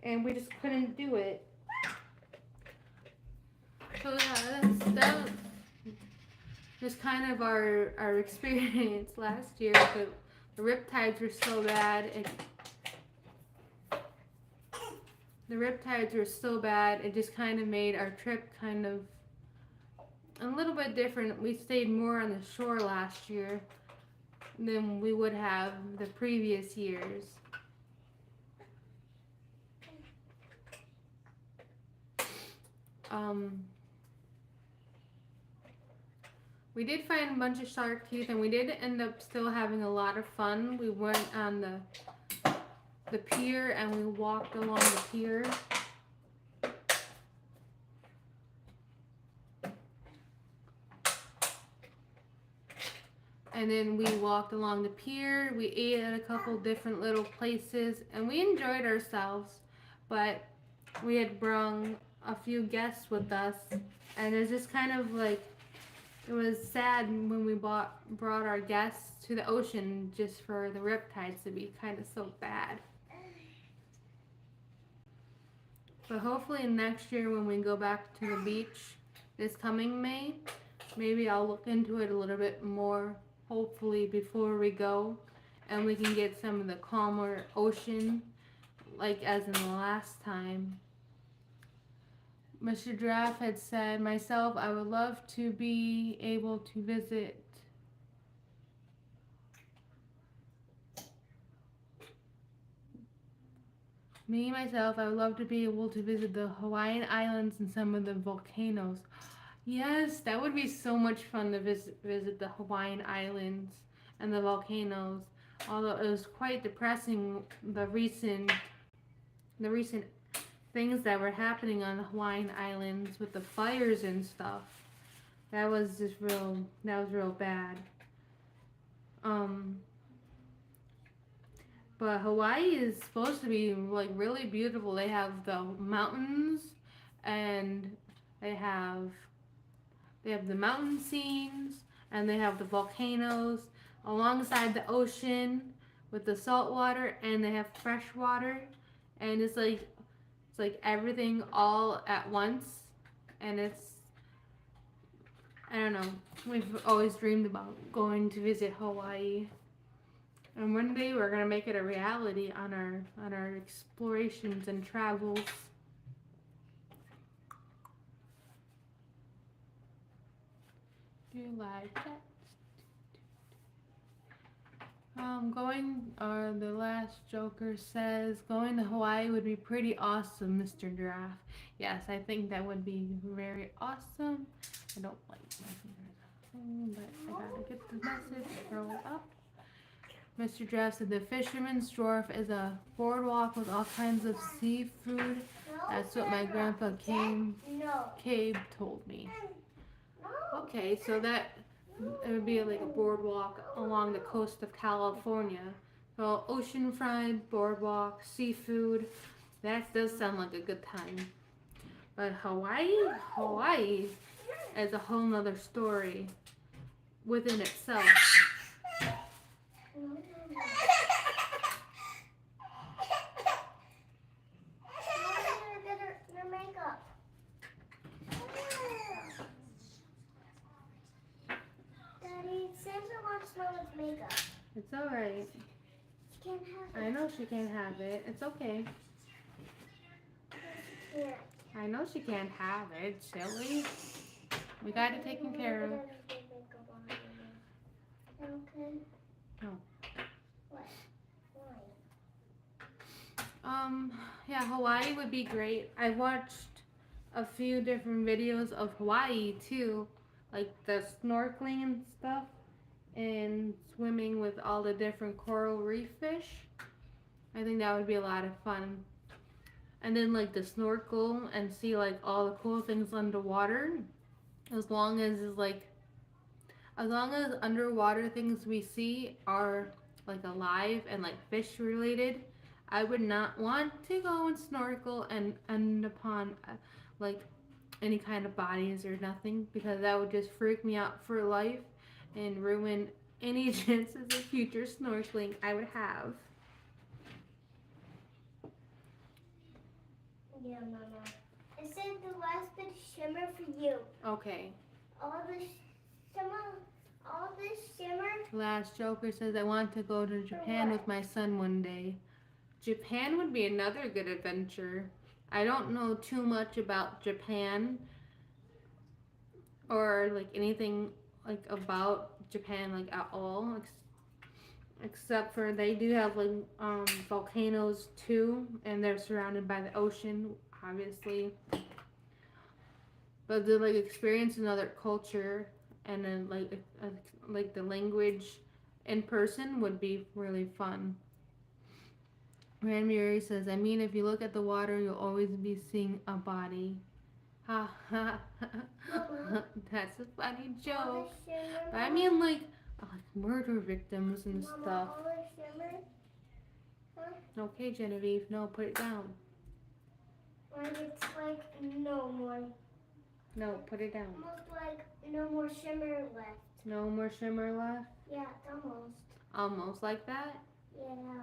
and we just couldn't do it. So yeah, that was just kind of our experience last year. The riptides were so bad. The riptides were so bad, it just kind of made our trip kind of a little bit different. We stayed more on the shore last year than we would have the previous years. We did find a bunch of shark teeth, and we did end up still having a lot of fun. We went on the pier, and we walked along the pier. And then we walked along the pier. We ate at a couple different little places, and we enjoyed ourselves. But we had brung a few guests with us, and it's just kind of like, it was sad when we brought our guests to the ocean just for the riptides to be kind of so bad. But hopefully next year when we go back to the beach this coming May, maybe I'll look into it a little bit more, hopefully before we go, and we can get some of the calmer ocean like as in the last time. Mr. Giraffe had said, myself, I would love to be able to visit myself, I would love to be able to visit the Hawaiian Islands and some of the volcanoes. Yes, that would be so much fun to visit the Hawaiian Islands and the volcanoes. Although it was quite depressing, the recent things that were happening on the Hawaiian Islands with the fires and stuff. That was real bad. But Hawaii is supposed to be like really beautiful. They have the mountains, and they have the mountain scenes, and they have the volcanoes alongside the ocean with the salt water, and they have fresh water, and it's like everything all at once. And I don't know, we've always dreamed about going to visit Hawaii, and one day we're gonna make it a reality on our explorations and travels. Do you like that? The last Joker says, going to Hawaii would be pretty awesome, Mr. Giraffe. Yes, I think that would be very awesome. I don't like my fingers, but I gotta get the message, throw it up. Mr. Giraffe said, the Fisherman's Wharf is a boardwalk with all kinds of seafood. That's what my grandpa Cabe told me. Okay, so that it would be like a boardwalk along the coast of California. So oceanfront, boardwalk, seafood. That does sound like a good time. But Hawaii is a whole nother story within itself. It's alright. She can't have it. I know she can't have it. It's okay. Yeah. I know she can't have it, silly. We got it taken care of. Okay. No. What? Why? Yeah, Hawaii would be great. I watched a few different videos of Hawaii too, like the snorkeling and stuff, and swimming with all the different coral reef fish. I think that would be a lot of fun. And then like the snorkel and see like all the cool things underwater. As long as it's like as long as underwater things we see are like alive and like fish related, I would not want to go and snorkel and end upon like any kind of bodies or nothing because that would just freak me out for life and ruin any chances of future snorkeling I would have. Yeah, Mama. It said the last bit of shimmer for you. Okay. All this shimmer. All this shimmer. Last Joker says I want to go to Japan with my son one day. Japan would be another good adventure. I don't know too much about Japan or like anything like about Japan like at all except for they do have like volcanoes too and they're surrounded by the ocean obviously. But to like experience another culture and then like the language in person would be really fun. Rand Murray says, I mean, if you look at the water, you'll always be seeing a body. Ha ha ha. That's a funny All joke. this shimmer. But I mean, like murder victims and Mama, stuff. all this shimmer. Okay, Genevieve, no, put it down. Like it's like no more. No, put it down. Almost like no more shimmer left. No more shimmer left? Yeah, it's almost. Almost like that? Yeah.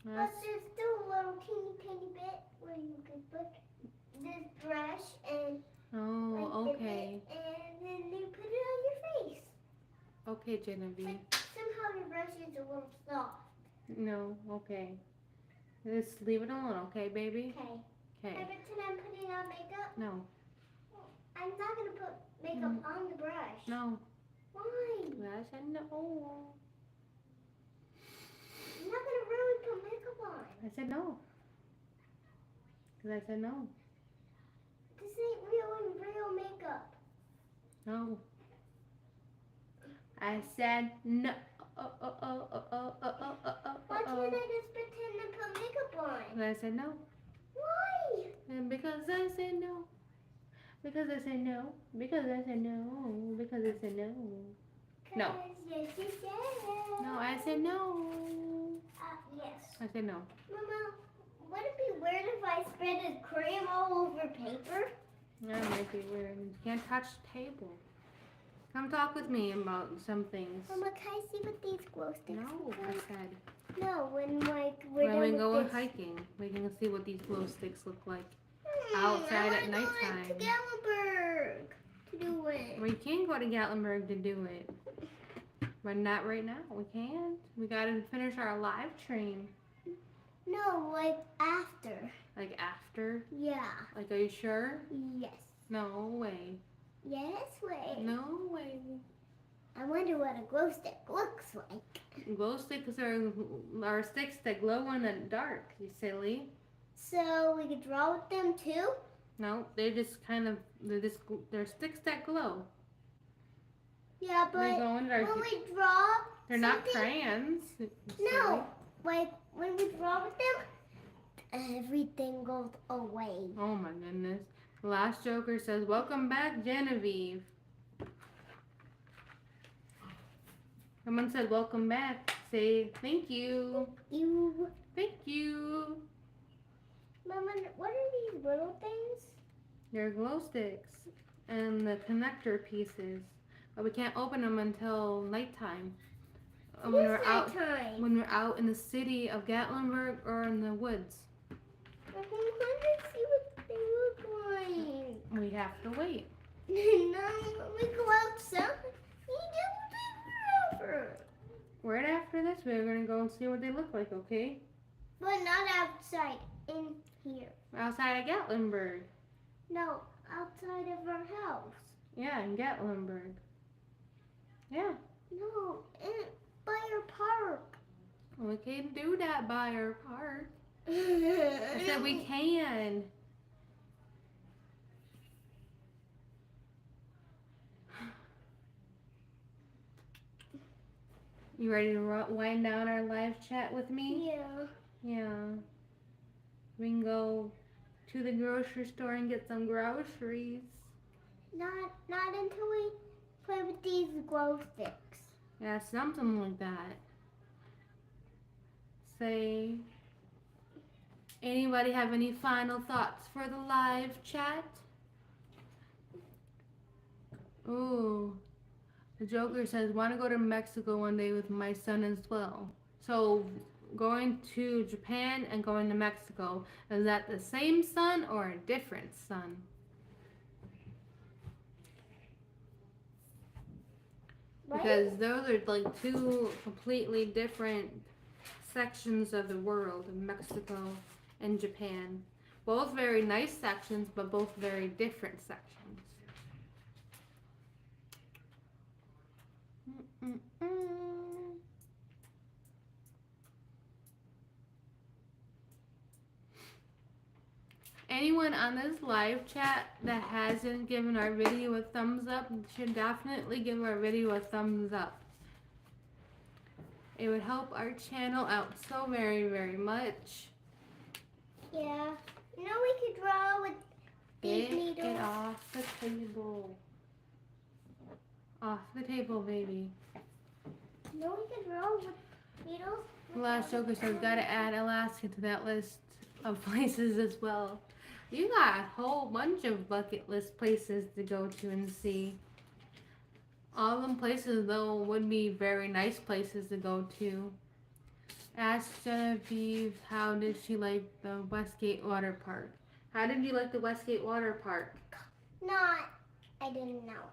But That's, there's still a little teeny bit where you could put this brush and oh, like okay. dip it, and then you put it on your face. Okay, Genevieve. But somehow your brush is a little soft. No, okay. Just leave it alone, okay, baby? Okay. Okay. Every time I'm putting on makeup, No, I'm not gonna put makeup on the brush. no. Why? I said no. I'm not gonna really put makeup on. I said no. Because I said no. This ain't real makeup. No. I said no. Why can't I just pretend to put makeup on? And I said no. Why? And because I said no. Because I said no. Because I said no. Because I said no. No. 'Cause yes, you said. No, I said no. Yes. I said no. Mama, would it be weird if I spread a cream all over paper? That might be weird. You can't touch the table. Come talk with me about some things. Mama, can I see what these glow sticks No, look I like? said. No, when like When we go with this. hiking, we can see what these glow sticks look like outside at I nighttime. to Gallenberg to do it. We can go to Gatlinburg to do it. But not right now. We can't. We gotta finish our live train. No, like after. Like after? Yeah. Like, are you sure? Yes. No way. Yes, way. No way. I wonder what a glow stick looks like. Glow sticks are sticks that glow in the dark, you silly. So we could draw with them too? No, they're sticks that glow. Yeah, but They glow in the dark. when we draw, They're not something- crayons. you silly. No, like when we draw with them, everything goes away. Oh my goodness. The last Joker says, welcome back, Genevieve. Someone said, welcome back. Say, thank you. You, Thank you. Mama, what are these little things? They're glow sticks and the connector pieces. But we can't open them until nighttime. When we're out Time. when we're out in the city of Gatlinburg or in the woods. I want to see what they look like. We have to wait. No, when we go outside, you don't do forever. Right after this, we're gonna go and see what they look like, okay? But not outside, in here. Outside of Gatlinburg. No, outside of our house. Yeah, in Gatlinburg. Yeah. No, by our park. We can do that by our park. I said we can. You ready to wind down our live chat with me? Yeah. Yeah. We can go to the grocery store and get some groceries. Not until we play with these glow sticks. Yeah, something like that. Say, anybody have any final thoughts for the live chat? Ooh, the Joker says, want to go to Mexico one day with my son as well. So, going to Japan and going to Mexico, is that the same son or a different son? Because those are like two completely different sections of the world, Mexico and Japan. Both very nice sections, but both very different sections. Anyone on this live chat that hasn't given our video a thumbs up should definitely give our video a thumbs up. It would help our channel out so very, very much. Yeah. You know we could draw with these needles. Get off the table. Off the table, baby. You know we could draw with needles. Last Joker says, gotta add Alaska to that list of places as well. You got a whole bunch of bucket list places to go to and see. All them places, though, would be very nice places to go to. Ask Genevieve, how did she like the Westgate Water Park? How did you like the Westgate Water Park? I didn't know.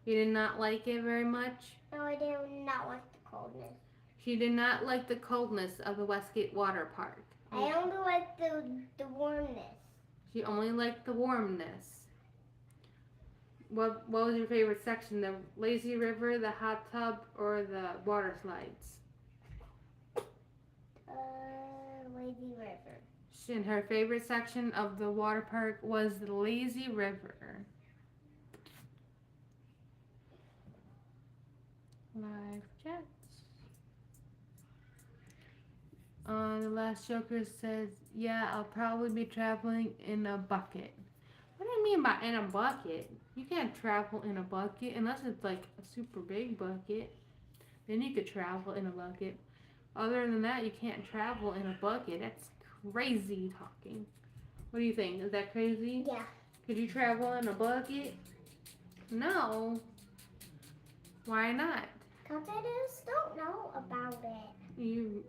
You did not like it very much? No, I did not like the coldness. She did not like the coldness of the Westgate Water Park. I only like the warmness. She only liked the warmness. What was your favorite section? The lazy river, the hot tub, or the water slides? Lazy river. And her favorite section of the water park was the lazy river. Live chats. The last Joker says, yeah, I'll probably be traveling in a bucket. What do you mean by in a bucket? You can't travel in a bucket unless it's like a super big bucket. Then you could travel in a bucket. Other than that, you can't travel in a bucket. That's crazy talking. What do you think? Is that crazy? Yeah. Could you travel in a bucket? No. Why not? Because I just don't know about it. You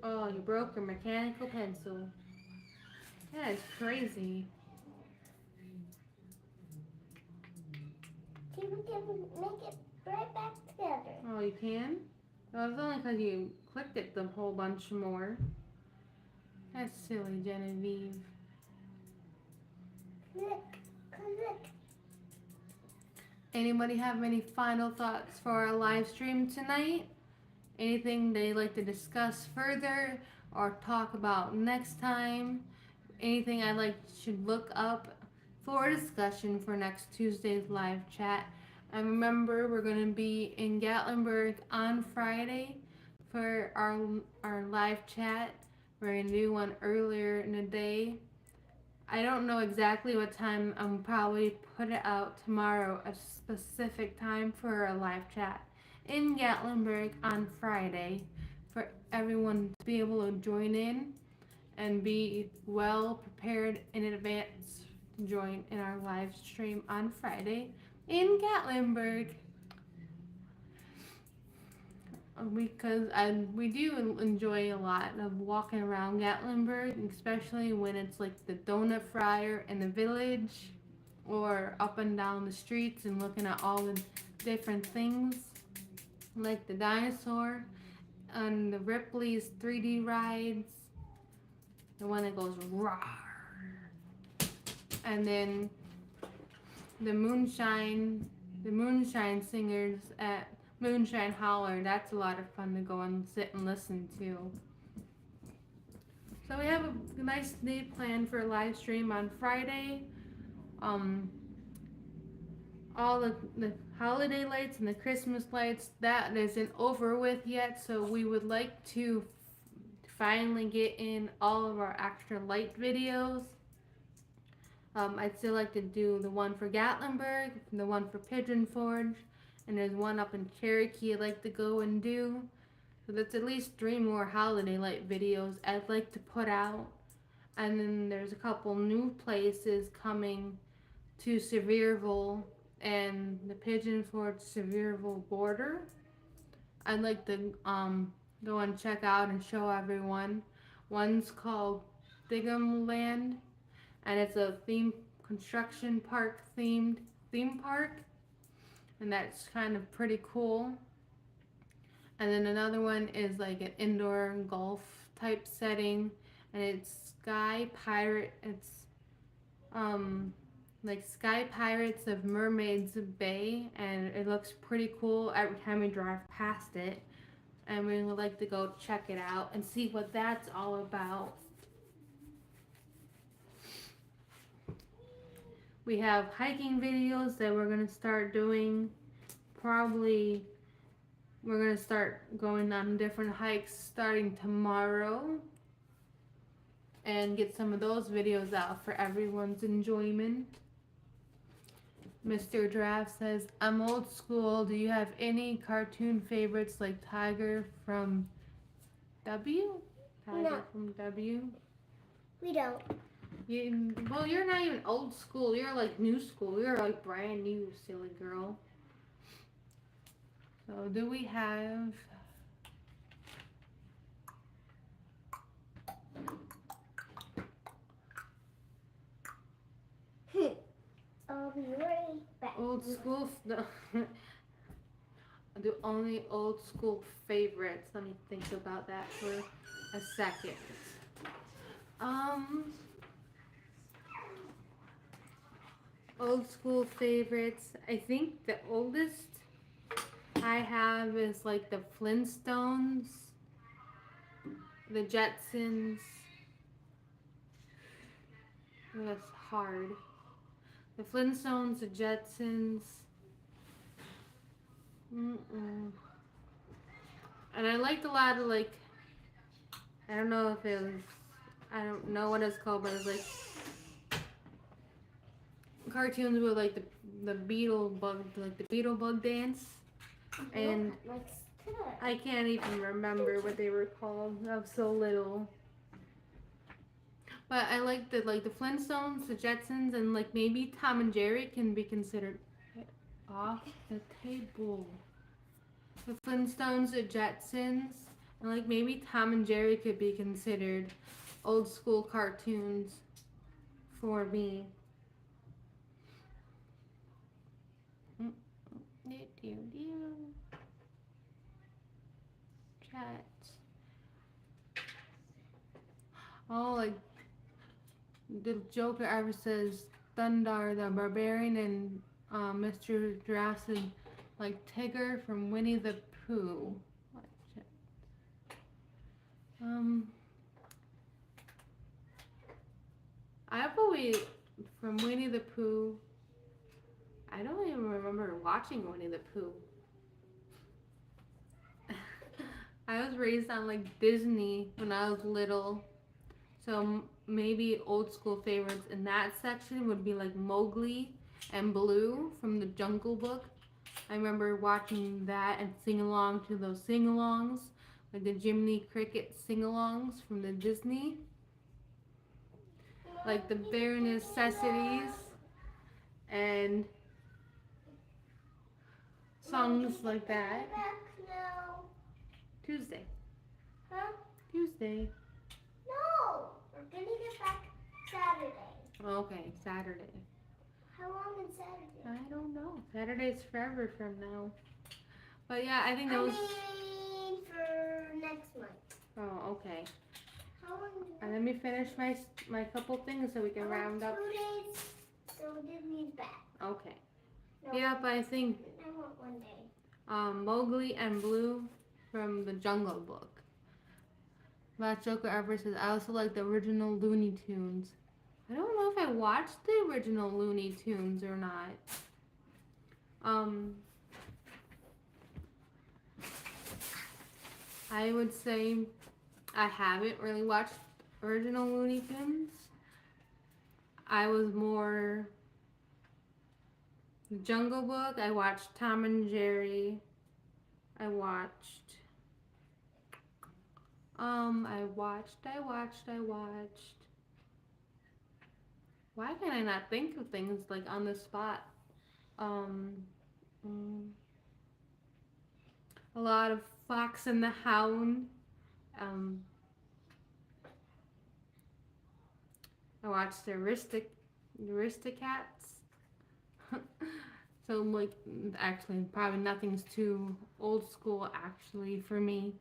broke a mechanical pencil. That is crazy. See, we can make it right back together. Oh, you can? Well, it's only because you clicked it the whole bunch more. That's silly, Genevieve. Look. Anybody have any final thoughts for our live stream tonight? Anything they'd like to discuss further or talk about next time? Anything should look up for discussion for next Tuesday's live chat? And remember, we're going to be in Gatlinburg on Friday for our live chat. We're going to do one earlier in the day. I don't know exactly what time. I'm probably put it out tomorrow, a specific time for a live chat in Gatlinburg on Friday for everyone to be able to join in and be well prepared in advance to join in our live stream on Friday in Gatlinburg. Because we do enjoy a lot of walking around Gatlinburg, especially when it's like the donut fryer in the village or up and down the streets and looking at all the different things like the dinosaur. on the Ripley's 3D rides, the one that goes roar, and then the moonshine singers at Moonshine Holler. That's a lot of fun to go and sit and listen to. So we have a nice day planned for a live stream on Friday. All the holiday lights and the Christmas lights, that isn't over with yet, so we would like to finally get in all of our extra light videos. I'd still like to do the one for Gatlinburg, the one for Pigeon Forge, and there's one up in Cherokee I'd like to go and do. So that's at least 3 more holiday light videos I'd like to put out. And then there's a couple new places coming to Sevierville and the Pigeon Forge Sevierville border. I'd like to go and check out and show everyone. One's called Digham Land, and it's a construction park themed theme park, and that's kind of pretty cool. And then another one is like an indoor golf type setting, and it's Sky Pirate. It's like Sky Pirates of Mermaids Bay, and it looks pretty cool every time we drive past it. And we would like to go check it out and see what that's all about. We have hiking videos that we're going to start doing. Probably we're going to start going on different hikes starting tomorrow and get some of those videos out for everyone's enjoyment. Mr. Draft says, I'm old school. Do you have any cartoon favorites like Tiger from W? Tiger from W? We don't. Well, you're not even old school. You're like new school. You're like brand new, silly girl. So, do we have... I'll be right back. Old school... Do only old school favorites. Let me think about that for a second. Old school favorites. I think the oldest I have is like the Flintstones, the Jetsons. That's hard. The Flintstones, the Jetsons. And I liked a lot of like, I don't know if it was, I don't know what it's called, but it's like cartoons with like the beetle bug dance, and I can't even remember what they were called. I was so little. But I like the Flintstones, the Jetsons, and like maybe Tom and Jerry can be considered off the table. The Flintstones, the Jetsons, and like maybe Tom and Jerry could be considered old school cartoons for me. Chat. Oh, like the Joker ever says Thundar the Barbarian and Mr. Jurassic like Tigger from Winnie the Pooh. I've always from Winnie the Pooh. I don't even remember watching Winnie the Pooh. I was raised on like Disney when I was little, so maybe old school favorites in that section would be like Mowgli and Blue from the Jungle Book. I remember watching that and sing along to those sing-alongs, like the Jiminy Cricket sing-alongs from the Disney, like the Bare Necessities and songs like that. Tuesday. Huh? Tuesday. No, we're gonna get back Saturday. Okay, Saturday. How long is Saturday? I don't know. Saturday's forever from now. But yeah, I think those. I me for next month. Oh, okay. How long? And let me finish my couple things so we can round up. 2 days. So Disney's back. Okay. No, Yep, I think I want 1 day. Mowgli and Blue from the Jungle Book. Last Joker ever says I also like the original Looney Tunes. I don't know if I watched the original Looney Tunes or not. Um, I would say I haven't really watched original Looney Tunes. I was more Jungle Book. I watched Tom and Jerry. I watched. I watched. Why can I not think of things like on the spot? Um, mm, a lot of Fox and the Hound. Um, I watched the Aristocats. So like, actually, probably nothing's too old school actually for me.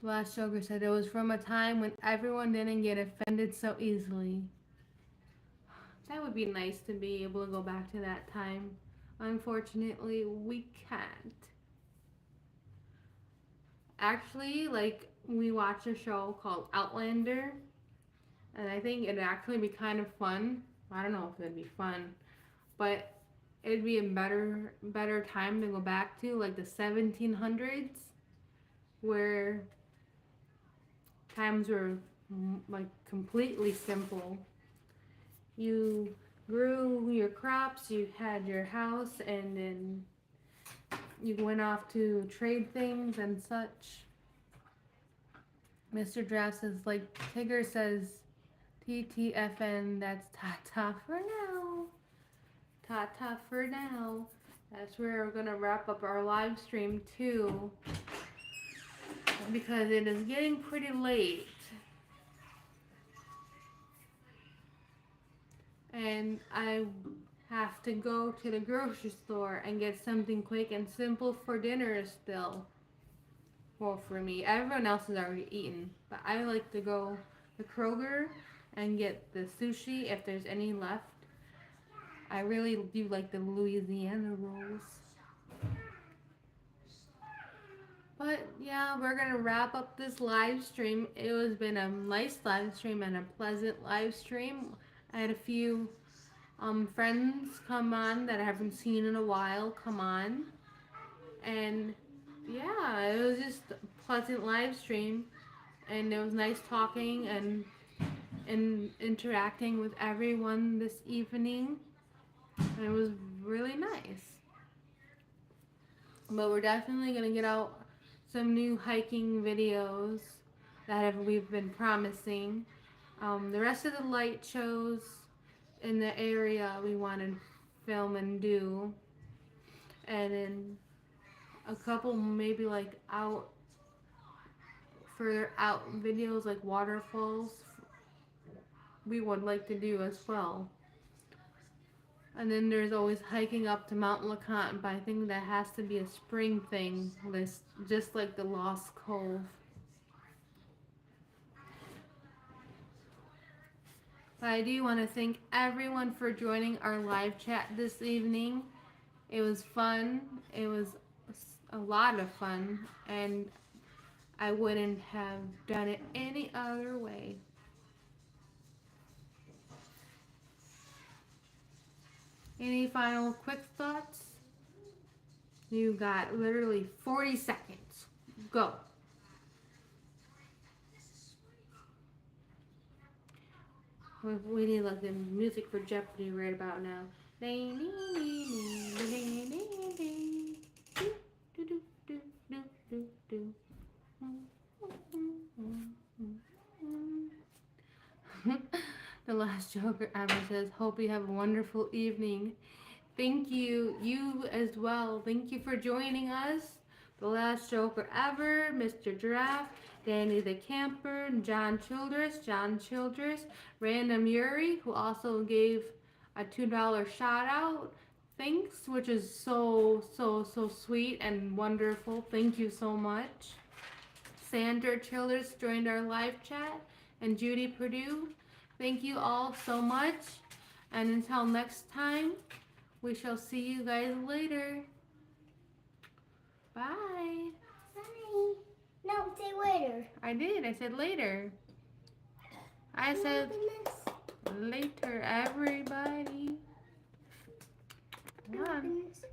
The last Joker said it was from a time when everyone didn't get offended so easily. That would be nice to be able to go back to that time. Unfortunately, we can't. Actually, like, we watched a show called Outlander, and I think it'd actually be kind of fun. I don't know if it'd be fun, but it'd be a better time to go back to, like the 1700s, where times were like completely simple. You grew your crops, you had your house, and then you went off to trade things and such. Mr. Draft says, like Tigger says, TTFN, that's ta-ta for now. Ta-ta for now. That's where we're going to wrap up our live stream too, because it is getting pretty late. And I have to go to the grocery store and get something quick and simple for dinner still. Well, for me, everyone else has already eaten, but I like to go to Kroger and get the sushi if there's any left. I really do like the Louisiana rolls. But yeah, we're gonna wrap up this live stream. It has been a nice live stream and a pleasant live stream. I had a few friends come on that I haven't seen in a while come on, and yeah, it was just a pleasant live stream, and it was nice talking and interacting with everyone this evening. And it was really nice. But we're definitely gonna get out some new hiking videos that we've been promising. The rest of the light shows in the area we want to film and do, and then a couple maybe like out further out videos like waterfalls we would like to do as well. And then there's always hiking up to Mount LeConte, but I think that has to be a spring thing, just like the Lost Cove. But I do want to thank everyone for joining our live chat this evening. It was fun. It was a lot of fun, and I wouldn't have done it any other way. Any final quick thoughts? You got literally 40 seconds. Go. We need like the music for Jeopardy right about now. The last Joker ever says, hope you have a wonderful evening. Thank you, you as well. Thank you for joining us. The last Joker ever, Mr. Giraffe, Danny the Camper, John Childress, Random Yuri, who also gave a $2 shout out. thanks, which is so, so, so sweet and wonderful. Thank you so much. Sandra Childers joined our live chat, and Judy Purdue. Thank you all so much. And until next time, we shall see you guys later. Bye. Bye. No, say later. I did. I said later. I Can you said open this? later, everybody. Can you Come on. open this?